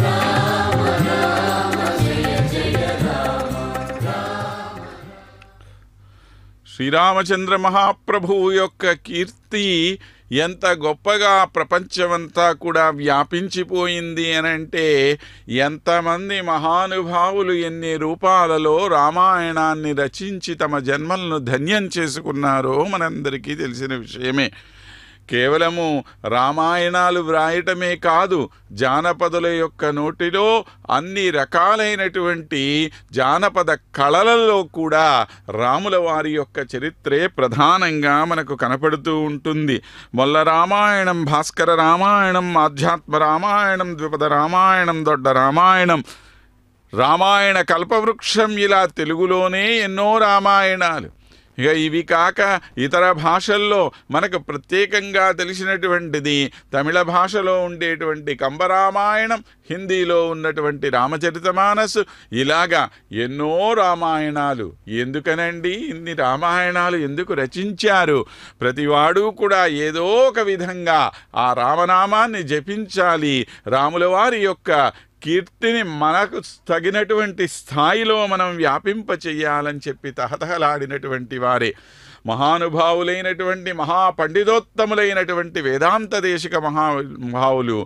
రామ రామ జయ జయ రామ శ్రీరామచంద్ర మహాప్రభువు యొక్క కీర్తి ఎంత గొప్పగా ప్రపంచమంతా కూడా వ్యాపించిపోయింది అనంటే ఎంతమంది మహానుభావులు ఎన్ని రూపాలలో రామాయణాన్ని రచించి తమ జన్మలను ధన్యం చేసుకున్నారో మనందరికీ తెలిసిన విషయమే. కేవలము రామాయణాలు వ్రాయటమే కాదు, జానపదుల యొక్క నోటిలో అన్ని రకాలైనటువంటి జానపద కళలలో కూడా రాముల వారి యొక్క చరిత్రే ప్రధానంగా మనకు కనపడుతూ ఉంటుంది. మొల్ల రామాయణం, భాస్కర రామాయణం, ఆధ్యాత్మ రామాయణం, ద్విపద రామాయణం, దొడ్డ రామాయణం, రామాయణ కల్పవృక్షం, ఇలా తెలుగులోనే ఎన్నో రామాయణాలు. ఇక ఇవి కాక ఇతర భాషల్లో మనకు ప్రత్యేకంగా తెలిసినటువంటిది తమిళ భాషలో ఉండేటువంటి కంబరామాయణం, హిందీలో ఉన్నటువంటి రామచరితమానస్, ఇలాగా ఎన్నో రామాయణాలు. ఎందుకనండి ఇన్ని రామాయణాలు ఎందుకు రచించారు? ప్రతివాడు కూడా ఏదో ఒక విధంగా ఆ రామనామాన్ని జపించాలి, రాముల వారి యొక్క కీర్తిని మనకు తగినటువంటి స్థాయిలో మనం వ్యాపింపచేయాలని చెప్పి తహతహలాడినటువంటి వారే మహానుభావులైనటువంటి మహాపండితోత్తములైనటువంటి వేదాంత దేశిక మహానుభావులు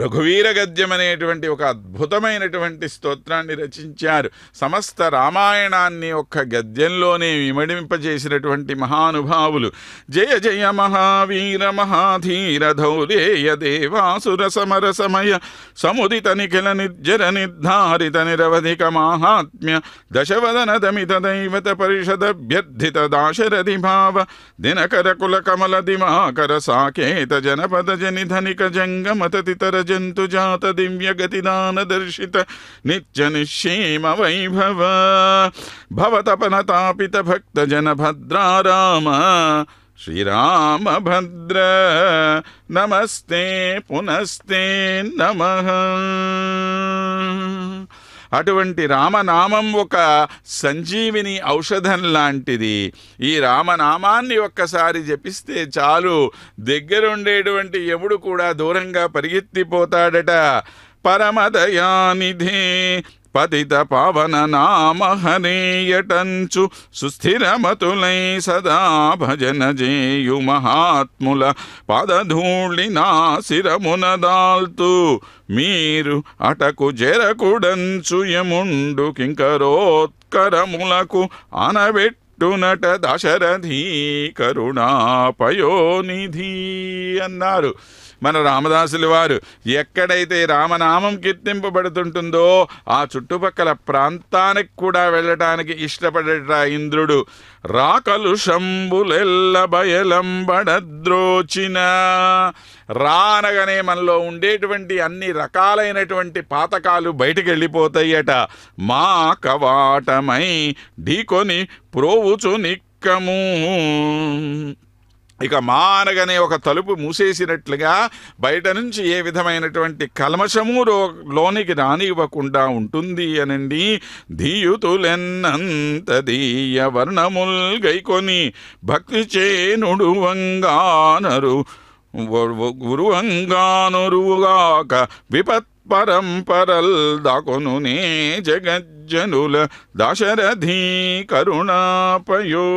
రఘువీర గద్యం అనేటువంటి ఒక అద్భుతమైనటువంటి స్తోత్రాన్ని రచించారు. సమస్త రామాయణాన్ని ఒక్క గద్యంలోనే విమడింపజేసినటువంటి మహానుభావులు. జయ జయ మహావీర మహాధీర ధౌరేయ దేవాసుర సమర సమయ సముదిత నిఖిల నిర్జర నిర్ధారిత నిరవధిక మాహాత్మ్య దశవదన దమిత దైవత పరిషదభ్యర్థిత దాశరథి భావ దినకర కుల కమల దిమాకర సాకేత జనపద జనిధనిక జంగమతతితర జంతు జాత దివ్య గతిదాన దర్శిత నిత్య నిశ్చేమ వైభవ భవతపన తాపిత భక్త జన భద్రారామ శ్రీరామ భద్ర నమస్తే పునస్తే నమః. అటువంటి రామనామం ఒక సంజీవిని ఔషధం లాంటిది. ఈ రామనామాన్ని ఒక్కసారి జపిస్తే చాలు, దగ్గరుండేటువంటి యముడు కూడా దూరంగా పరిగెత్తిపోతాడట. పరమదయానిధి పతిత పవన నామ హనేయటంచు సుస్థిరమతులై సదా భజన జేయు మహాత్ముల పదధూళి నా శిరమున దాల్తు మీరు అటకు జరకుడంచు యముండు కింకరోత్కరములకు అనబెట్టునట దశరథీ కరుణాపయోనిధి అన్నారు మన రామదాసుల వారు. ఎక్కడైతే రామనామం కీర్తింపబడుతుంటుందో ఆ చుట్టుపక్కల ప్రాంతానికి కూడా వెళ్ళటానికి ఇష్టపడట ఇంద్రుడు. రాకలు శంబులెల్ల బయలంబడద్రోచిన, రానగానే మనలో ఉండేటువంటి అన్ని రకాలైనటువంటి పాతకాలు బయటికి వెళ్ళిపోతాయట. మా కవాటమై ఢీకొని ప్రోవుచు నిక్కము. ఇక మానగానే ఒక తలుపు మూసేసినట్లుగా బయట నుంచి ఏ విధమైనటువంటి కల్మషము లోనికి రానివ్వకుండా ఉంటుంది అనండి. ధీయుతులెన్నంత దీయ వర్ణముల్ గైకొని భక్తి చేనుడు వంగానరు గురువంగానురుగాక విపత్ పరంపరల్ దాకొనునే జగజ్జననీ సజ్జనుల దశరథీ కరుణాపయోనిధి.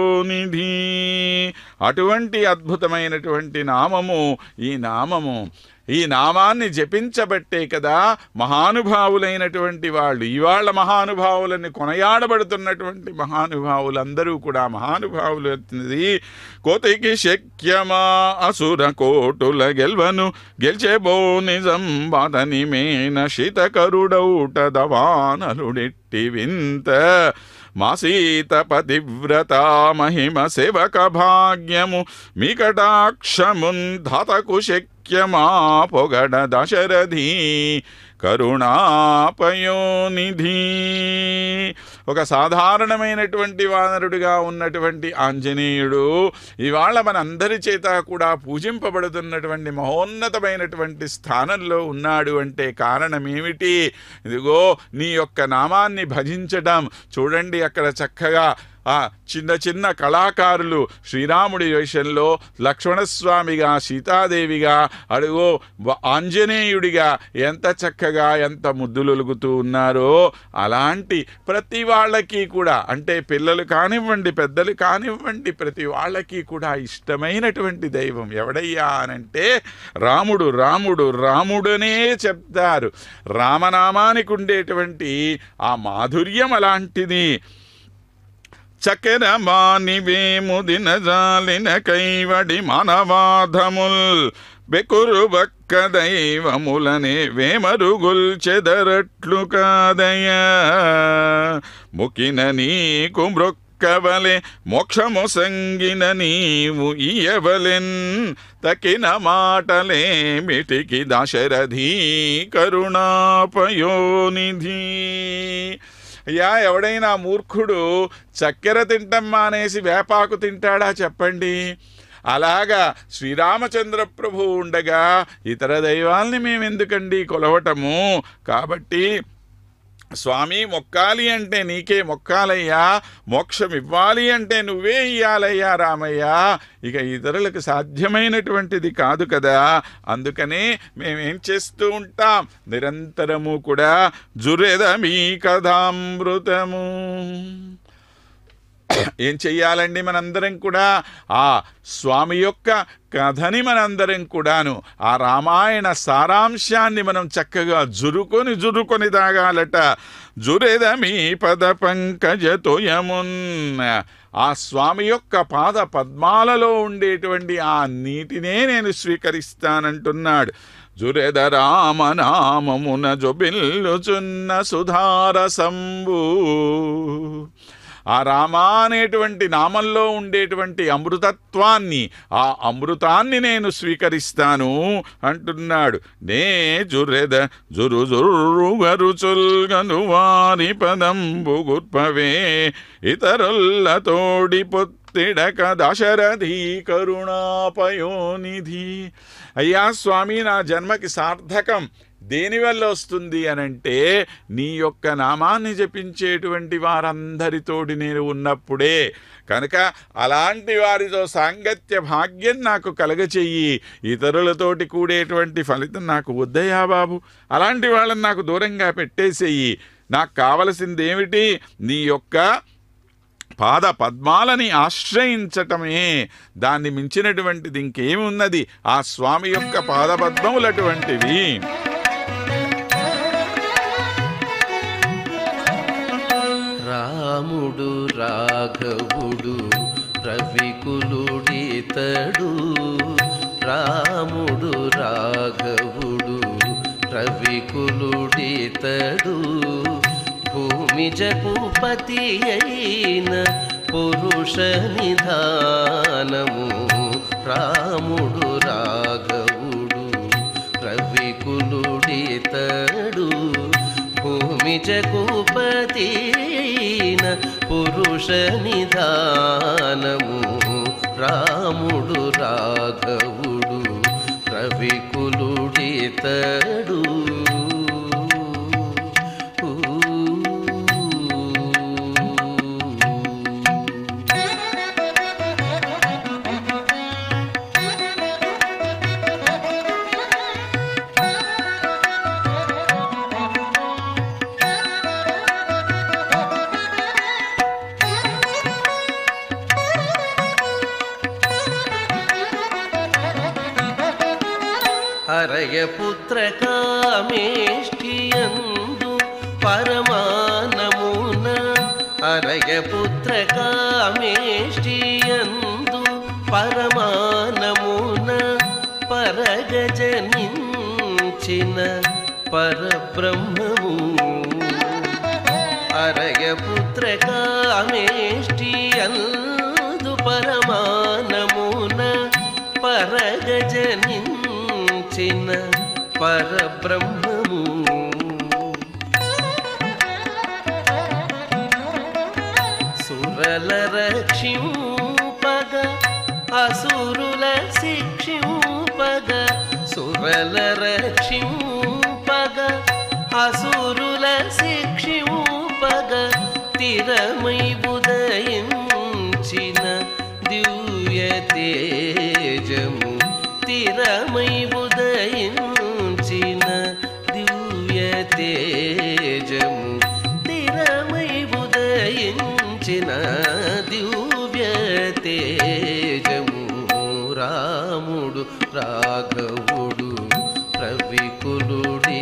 అటువంటి అద్భుతమైనటువంటి నామము ఈ నామము. ఈ నామాన్ని జపించబట్టే కదా మహానుభావులైనటువంటి వాళ్ళు, ఇవాళ మహానుభావులని కొనయాడబడుతున్నటువంటి మహానుభావులందరూ కూడా మహానుభావులు. కోతికి శక్యమా అసుర కోటుల గెల్వను గెల్చెబో నిజం బాధని మేన శితకరుడౌట దవానలుడెట్టి వింత మా సీత పతివ్రత మహిమ సేవక భాగ్యము మీ కటాక్షమున్ ధాతకు శక్యమా పొగడ దశరథీ కరుణాపయోనిధి. ఒక సాధారణమైనటువంటి వానరుడిగా ఉన్నటువంటి ఆంజనేయుడు ఇవాళ మనందరి చేత కూడా పూజింపబడుతున్నటువంటి మహోన్నతమైనటువంటి స్థానంలో ఉన్నాడు అంటే కారణమేమిటి? ఇదిగో నీ యొక్క నామాన్ని భజించటం. చూడండి అక్కడ చక్కగా ఆ చిన్న చిన్న కళాకారులు శ్రీరాముడి వేషంలో లక్ష్మణస్వామిగా, సీతాదేవిగా, అడుగో ఆంజనేయుడిగా ఎంత చక్కగా ఎంత ముద్దులొలుగుతూ ఉన్నారో అలాంటి ప్రతి వాళ్ళకి కూడా, అంటే పిల్లలు కానివ్వండి పెద్దలు కానివ్వండి, ప్రతి వాళ్ళకి కూడా ఇష్టమైనటువంటి దైవం ఎవడయ్యా అనంటే రాముడు. రాముడు రాముడనే చెప్తారు. రామనామానికి ఉండేటువంటి ఆ మాధుర్యం అలాంటిది. చక్కెరమానివేము దినజాలిన కైవడి మానవాధముల్ బెకురు బక్క దైవములనే వేమరుగుల్ చెదరట్లు కాదయ ముకిన నీకు మృక్కవలె మోక్షము సంగిన నీవు ఇయవలెన్ తకిన మాటలేమిటికి దశరథీ కరుణాపయోనిధి. అయ్యా, ఎవడైనా మూర్ఖుడు చక్కెర తింటం మానేసి వేపాకు తింటాడా చెప్పండి? అలాగా శ్రీరామచంద్ర ప్రభు ఉండగా ఇతర దైవాల్ని మేమెందుకండి కొలవటము? కాబట్టి స్వామి మొక్కాలి అంటే నీకే మొక్కాలయ్యా, మోక్షం ఇవ్వాలి అంటే నువ్వే ఇయ్యాలయ్యా రామయ్య, ఇక ఇతరులకు సాధ్యమైనటువంటిది కాదు కదా. అందుకనే మేమేం చేస్తూ ఉంటాం, నిరంతరము కూడా జురెదమీ కథామృతము. ఏం చెయ్యాలండి? మనందరం కూడా ఆ స్వామి యొక్క కథని మనందరం కూడాను ఆ రామాయణ సారాంశాన్ని మనం చక్కగా జురుకొని తాగాలట. జురెదమీ పద పంకజతోయమున్, ఆ స్వామి యొక్క పాద పద్మాలలో ఉండేటువంటి ఆ నీటినే నేను స్వీకరిస్తానంటున్నాడు. జురెద రామనామమున జొబిల్లుచున్న సుధారసంబు, ఆ రామ అనేటువంటి నామంలో ఉండేటువంటి అమృతత్వాన్ని, ఆ అమృతాన్ని నేను స్వీకరిస్తాను అంటున్నాడు. నే జురెద జురు జురుగరుచుల్గను వారి పదంబు గుర్పవే ఇతరులతోడి పొత్తిడక దశరథీ కరుణాపయోనిధి. అయ్యా స్వామి, నా జన్మకి సార్థకం దేనివల్ల వస్తుంది అనంటే నీ యొక్క నామాన్ని జపించేటువంటి వారందరితోటి నేను ఉన్నప్పుడే. కనుక అలాంటి వారితో సాంగత్య భాగ్యం నాకు కలగచెయ్యి. ఇతరులతోటి కూడేటువంటి ఫలితం నాకు వద్దయ్యా బాబు, అలాంటి వాళ్ళని నాకు దూరంగా పెట్టేసేయి. నాకు కావలసింది ఏమిటి? నీ యొక్క పాద పద్మాలని ఆశ్రయించటమే. దాన్ని మించినటువంటిది ఇంకేమి ఉన్నది? ఆ స్వామి యొక్క పాదపద్మములు అటువంటివి. రాముడు రాఘవుడు రవికులుడితడు, రాముడు రాఘవుడు రవికులుడితడు, భూమి జగపతి అయిన పురుష నిధానము. రాముడు రాఘవుడు రవికులుడితడు, భూమి జగపతి అయిన పురుష నిధానము. రాముడు రాఘవుడు రవికులుడితడు. అరయపుత్ర కామేష్టియందు పరమానమున అరయపుత్ర కామేష్టియందు పరమానమున పరగజనించిన పరబ్రహ్మము అరయపుత్ర కామేష్టియందు పరమానమున పరగజనించిన పరబ్రహ్మము సురల రక్షింపగ అసురుల శిక్షింపగ సురల రక్షింపగ అసురుల శిక్షింపగ తిరమై ఉదయించిన దివ్య తేజము తిరమై ఉదయించిన దివ్య తేజము తిరమై ఉదయించిన దివ్య తేజము రాముడు రాఘవుడు ప్రవికులుడితడు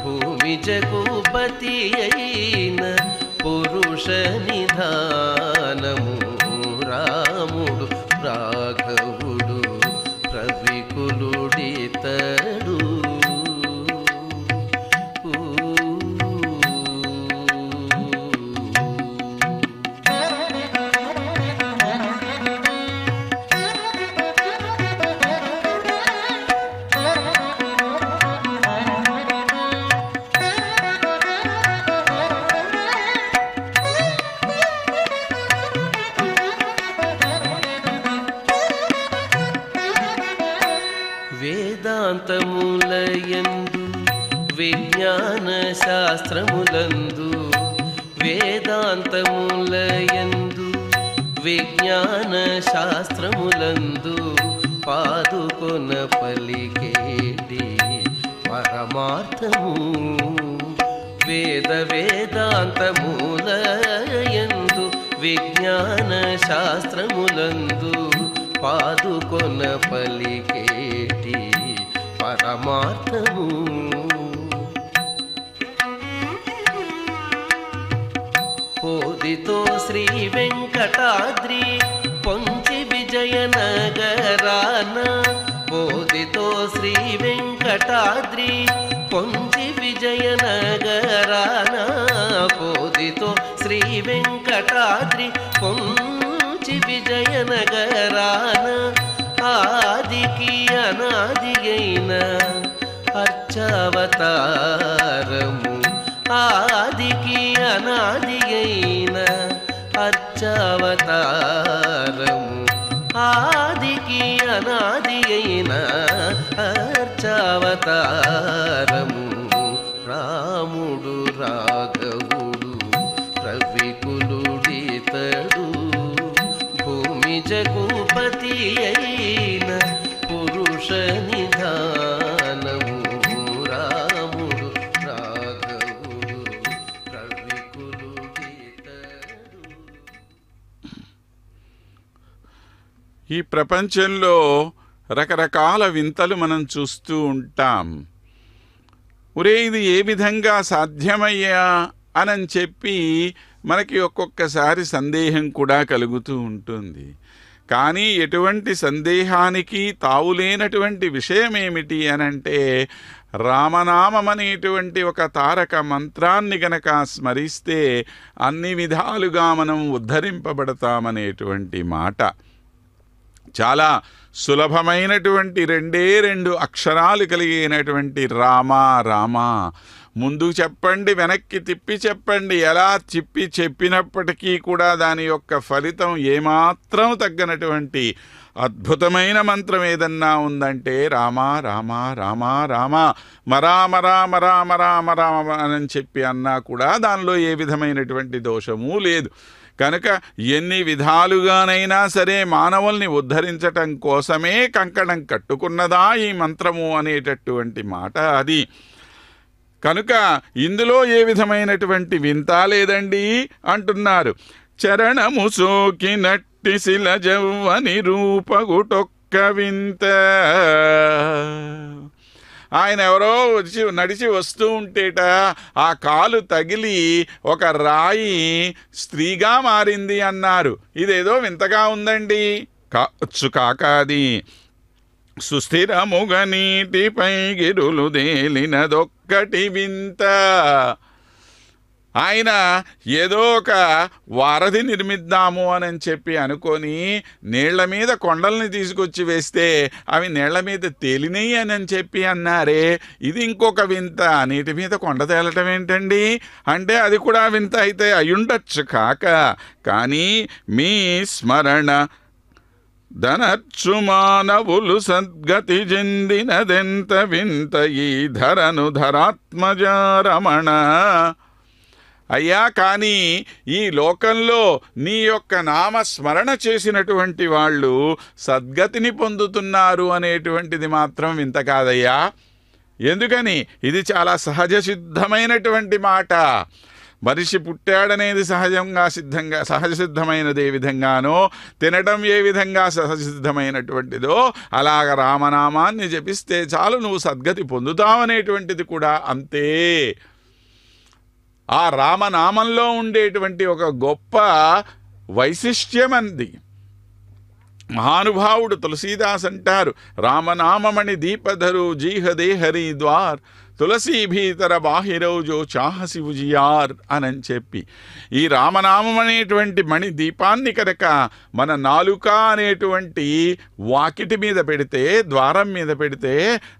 భూమి జగుపతి అయిన పురుష నిధానము రాముడు రాఘవుడు ప్రవికులుడితడు వేదాంతములయందు విజ్ఞాన శాస్త్రములందు వేదాంతములయందు విజ్ఞాన శాస్త్రములందు పాదుకొన పలికేటి పరమార్థము వేద వేదాంతములయందు విజ్ఞాన శాస్త్రములందు పాదుకొన పలికేటి పరమార్థము పోదితో శ్రీ వెంకటాద్రి పొంచి విజయనగరాన పోదితో శ్రీ వెంకటాద్రి పొంచి విజయనగరాన పోదితో శ్రీ వెంకటాద్రి పొంచి విజయనగరాన ఆదికి అనాది అయిన అర్చావతారము ఆదికి అనాది అయిన అర్చావతారము ఆదికి అనాది అయిన అర్చావతారము రాముడు రాఘవుడు ప్రవికులుడితడు భూమి జగుపతి అయిన పురుష నిధానము రాముడు రాఘవుడు ప్రవికులుడితడు. ఈ ప్రపంచంలో రకరకాల వింతలు మనం చూస్తూ ఉంటాం. ఒరే ఇది ఏ విధంగా సాధ్యమయ్యా అని చెప్పి మనకి ఒక్కొక్కసారి సందేహం కూడా కలుగుతూ ఉంటుంది. కానీ ఎటువంటి సందేహానికి తావులేనటువంటి విషయం ఏమిటి అనంటే రామనామం అనేటువంటి ఒక తారక మంత్రాన్ని గనక స్మరిస్తే అన్ని విధాలుగా మనం ఉద్ధరింపబడతామనేటువంటి మాట. చాలా సులభమైనటువంటి రెండు అక్షరాలు కలిగినటువంటి రామ రామ. ముందు చెప్పండి, వెనక్కి తిప్పి చెప్పండి. ఎలా తిప్పి చెప్పినప్పటికీ కూడా దాని యొక్క ఫలితం ఏమాత్రం తగ్గనటువంటి అద్భుతమైన మంత్రం ఏదన్నా ఉందంటే రామ రామ రామ రామ మరా మరా మరా మరా మరా అని చెప్పి అన్నా కూడా దానిలో ఏ విధమైనటువంటి దోషము లేదు. కనుక ఎన్ని విధాలుగానైనా సరే మానవుల్ని ఉద్ధరించటం కోసమే కంకణం కట్టుకున్నదా ఈ మంత్రము అనేటటువంటి మాట అది. కనుక ఇందులో ఏ విధమైనటువంటి వింత లేదండి అంటున్నారు. చరణము సోకినట్టి శిలజవ్వని రూపగుటొక్క వింత. ఆయన ఎవరో వచ్చి నడిచి వస్తూ ఉంటేట ఆ కాలు తగిలి ఒక రాయి స్త్రీగా మారింది అన్నారు. ఇదేదో వింతగా ఉందండి. కావచ్చు కాక అది సుస్థిరముగ నీటిపై గిరులు దేలినదొక్కటి వింత. ఆయన ఏదో ఒక వారధి నిర్మిద్దాము అని చెప్పి అనుకొని నీళ్ల మీద కొండల్ని తీసుకొచ్చి వేస్తే అవి నీళ్ల మీద తేలినాయి అని చెప్పి అన్నారే, ఇది ఇంకొక వింత. నీటి మీద కొండ తేలటం ఏంటండి అంటే అది కూడా వింత అయితే అయ్యుండొచ్చు కాక. కానీ మీ స్మరణ ధనర్చు మానవులు సద్గతి చెందినదెంత వింత ఈ ధరను ధరాత్మజారమణ. అయ్యా, కానీ ఈ లోకంలో నీ యొక్క నామస్మరణ చేసినటువంటి వాళ్ళు సద్గతిని పొందుతున్నారు అనేటువంటిది మాత్రం వింత కాదయ్యా. ఎందుకని? ఇది చాలా సహజ సిద్ధమైనటువంటి మాట. మనిషి పుట్టాడనేది సహజ సిద్ధమైనది ఏ విధంగానో, తినడం ఏ విధంగా సహజసిద్ధమైనటువంటిదో అలాగ రామనామాన్ని జపిస్తే చాలు నువ్వు సద్గతి పొందుతావనేటువంటిది కూడా అంతే. ఆ రామనామంలో ఉండేటువంటి ఒక గొప్ప వైశిష్ట్యమంది. మహానుభావుడు తులసీదాస్ అంటారు, రామనామమణి దీపధరు జీహదేహరి ద్వార్ తులసీ భీతర బాహిరౌజో చాహసి ఉజియార్ అని చెప్పి, ఈ రామనామం అనేటువంటి మణి దీపాన్ని కనుక మన నాలుక అనేటువంటి వాకిటి మీద పెడితే, ద్వారం మీద పెడితే,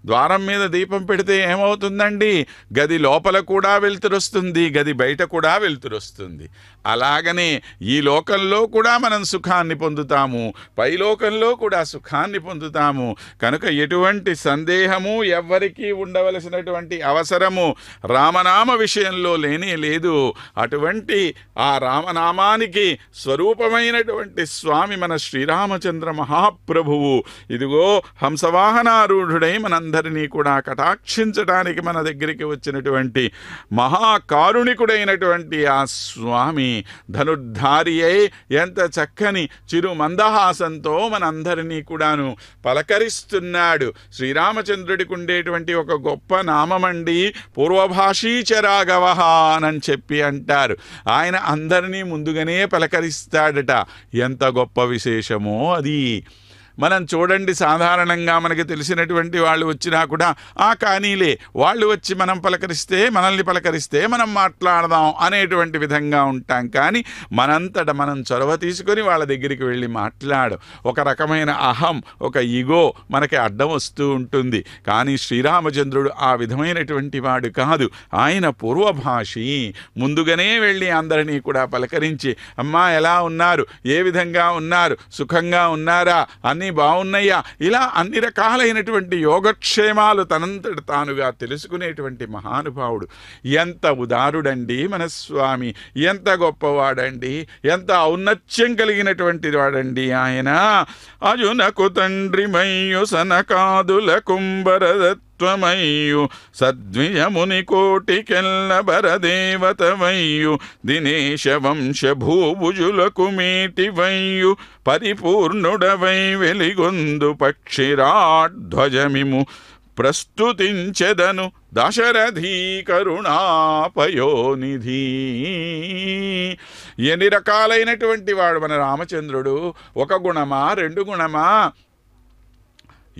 ద్వారం మీద దీపం పెడితే ఏమవుతుందండి? గది లోపల కూడా వెలుతురొస్తుంది, గది బయట కూడా వెలుతురొస్తుంది. అలాగనే ఈ లోకంలో కూడా మనం సుఖాన్ని పొందుతాము, పైలోకంలో కూడా సుఖాన్ని పొందుతాము. కనుక ఎటువంటి సందేహము ఎవ్వరికీ ఉండవలసినటువంటి అవసరము రామనామ విషయంలో లేనే లేదు. అటువంటి ఆ రామనామానికి స్వరూపమైనటువంటి స్వామి మన శ్రీరామచంద్ర మహాప్రభువు. ఇదిగో హంసవాహనారూఢుడై మనందరినీ కూడా కటాక్షించడానికి మన దగ్గరికి వచ్చినటువంటి మహాకారుణికుడైనటువంటి ఆ స్వామి ధనుర్ధారి అయి ఎంత చక్కని చిరు మందహాసంతో మనందరినీ కూడాను పలకరిస్తున్నాడు. శ్రీరామచంద్రుడికి ఉండేటువంటి ఒక గొప్ప నామమండి పూర్వభాషీచరాఘవ అని చెప్పి అంటారు. ఆయన అందరినీ ముందుగానే పలకరిస్తాడట. ఎంత గొప్ప విశేషమో అది. మనం చూడండి, సాధారణంగా మనకి తెలిసినటువంటి వాళ్ళు వచ్చినా కూడా కానీలే, వాళ్ళు వచ్చి మనల్ని పలకరిస్తే మనం మాట్లాడదాం అనేటువంటి విధంగా ఉంటాం. కానీ మనంతట మనం చొరవ తీసుకొని వాళ్ళ దగ్గరికి వెళ్ళి మాట్లాడు. ఒక రకమైన అహం, ఒక ఈగో మనకి అడ్డం వస్తూ ఉంటుంది. కానీ శ్రీరామచంద్రుడు ఆ విధమైనటువంటి వాడు కాదు. ఆయన పూర్వభాషి. ముందుగానే వెళ్ళి అందరినీ కూడా పలకరించి, అమ్మా ఎలా ఉన్నారు, ఏ విధంగా ఉన్నారు, సుఖంగా ఉన్నారా, అన్ని బాగున్నాయా, ఇలా అన్ని రకాలైనటువంటి యోగక్షేమాలు తనంతట తానుగా తెలుసుకునేటువంటి మహానుభావుడు. ఎంత ఉదారుడండి మన స్వామి, ఎంత గొప్పవాడండి, ఎంత ఔన్నత్యం కలిగినటువంటి వాడండి ఆయన. అజునకు తండ్రి మయ్యు సనకాదుల కుంభరదత్వమయ్యు సద్విజముని కోటికెల్ల బరదేవతమయ్యు దినేశ వంశ భూభుజులకు మేటివయ్యు పరిపూర్ణుడవై వెలిగొందు పక్షిరాధ్వజమిము ప్రస్తుతించెదను దశరథీ కరుణాపయోనిధి. ఎన్ని రకాలైనటువంటి వాడు మన రామచంద్రుడు. ఒక గుణమా, రెండు గుణమా,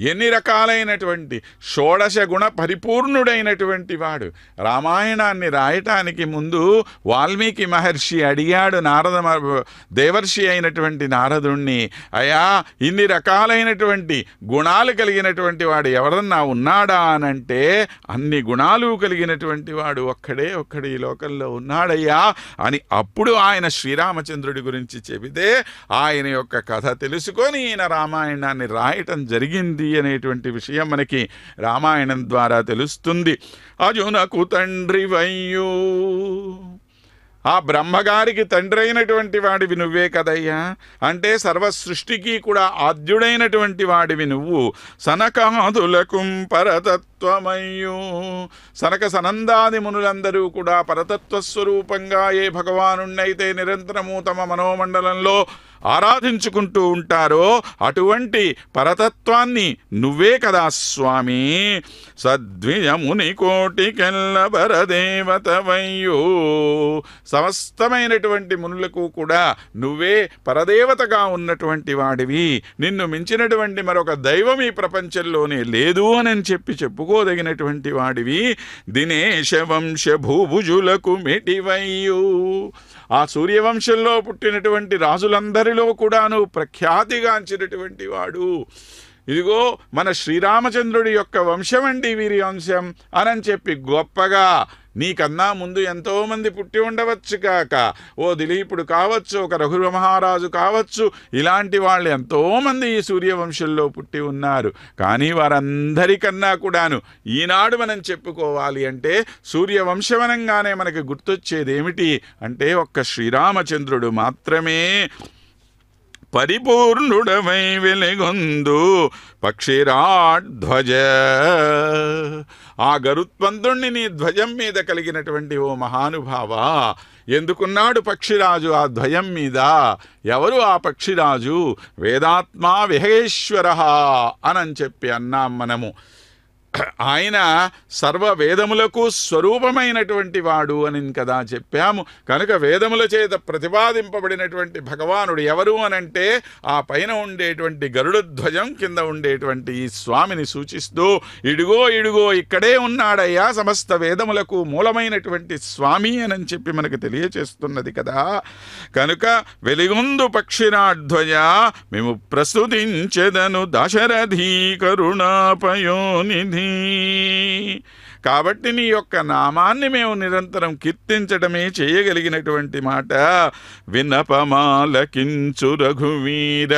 ఎన్ని రకాలైనటువంటి షోడశ గుణ పరిపూర్ణుడైనటువంటి వాడు. రామాయణాన్ని రాయటానికి ముందు వాల్మీకి మహర్షి అడిగాడు దేవర్షి అయినటువంటి నారదుణ్ణి, అయ్యా ఇన్ని రకాలైనటువంటి గుణాలు కలిగినటువంటి వాడు ఎవరన్నా ఉన్నాడా అనంటే, అన్ని గుణాలు కలిగినటువంటి వాడు ఒక్కడు ఈ లోకంలో ఉన్నాడయ్యా అని అప్పుడు ఆయన శ్రీరామచంద్రుడి గురించి చెబితే ఆయన యొక్క కథ తెలుసుకొని ఈయన రామాయణాన్ని రాయటం జరిగింది అనేటువంటి విషయం మనకి రామాయణం ద్వారా తెలుస్తుంది. అజునకు తండ్రి వయ్యు, ఆ బ్రహ్మగారికి తండ్రి అయినటువంటి వాడివి నువ్వే కదయ్యా. అంటే సర్వ సృష్టికి కూడా ఆద్యుడైనటువంటి వాడివి నువ్వు. సనకాదులకు పరతత్వమయ్యు, సనక సనందాది మునులందరూ కూడా పరతత్వస్వరూపంగా ఏ భగవానుణ్ణైతే నిరంతరము తమ మనోమండలంలో ఆరాధించుకుంటూ ఉంటారో అటువంటి పరతత్వాన్ని నువ్వే కదా స్వామి. సద్విజముని కోటికెల్ల పరదేవతవయ్యో, సమస్తమైనటువంటి మునులకు కూడా నువ్వే పరదేవతగా ఉన్నటువంటి వాడివి. నిన్ను మించినటువంటి మరొక దైవం ఈ ప్రపంచంలోనే లేదు అని చెప్పి చెప్పుకోదగినటువంటి వాడివి. దినేశ వంశ భూభుజులకు మెటివయ్యు, ఆ సూర్యవంశంలో పుట్టినటువంటి రాజులందరిలో కూడాను ప్రఖ్యాతిగాంచినటువంటి వాడు. ఇదిగో మన శ్రీరామచంద్రుడి యొక్క వంశమండి వీరి వంశం అని చెప్పి గొప్పగా, నీకన్నా ముందు ఎంతోమంది పుట్టి ఉండవచ్చు కాక, ఓ దిలీపుడు కావచ్చు, ఒక రఘుర మహారాజు కావచ్చు, ఇలాంటి వాళ్ళు ఎంతోమంది ఈ సూర్యవంశంలో పుట్టి ఉన్నారు. కానీ వారందరికన్నా కూడాను ఈనాడు మనం చెప్పుకోవాలి అంటే సూర్యవంశమనంగానే మనకి గుర్తొచ్చేది ఏమిటి అంటే ఒక్క శ్రీరామచంద్రుడు మాత్రమే. పరిపూర్ణుడవై వెలుగొందు పక్షిరాధ్వజ, ఆ గరుత్మంతుణ్ణి నీ ధ్వజం మీద కలిగినటువంటి ఓ మహానుభావ. ఎందుకున్నాడు పక్షిరాజు ఆ ధ్వజం మీద? ఎవరు ఆ పక్షిరాజు? వేదాత్మా విహగేశ్వర అని చెప్పి అన్నాం మనము. ఆయన సర్వ వేదములకు స్వరూపమైనటువంటి వాడు అని కదా చెప్పాము. కనుక వేదముల చేత ప్రతిపాదింపబడినటువంటి భగవానుడు ఎవరు అనంటే ఆ పైన ఉండేటువంటి గరుడ ధ్వజం కింద ఉండేటువంటి ఈ స్వామిని సూచిస్తూ, ఇడుగో ఇడుగో ఇక్కడే ఉన్నాడయ్యా సమస్త వేదములకు మూలమైనటువంటి స్వామి అని చెప్పి మనకు తెలియచేస్తున్నది కదా. కనుక వెలిగొందు పక్షిరాధ్వజ మేము ప్రస్తుతించెదను దశరథీ కరుణాపయోనిధి. కాబట్టి నీ యొక్క నామాన్ని మేము నిరంతరం కీర్తించడమే చేయగలిగినటువంటి మాట. వినపమాలకించు రఘువీర,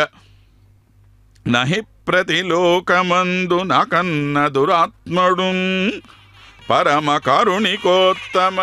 నహి ప్రతిలోకమందు నకన్న దురాత్మడు పరమ కరుణికోత్తమ.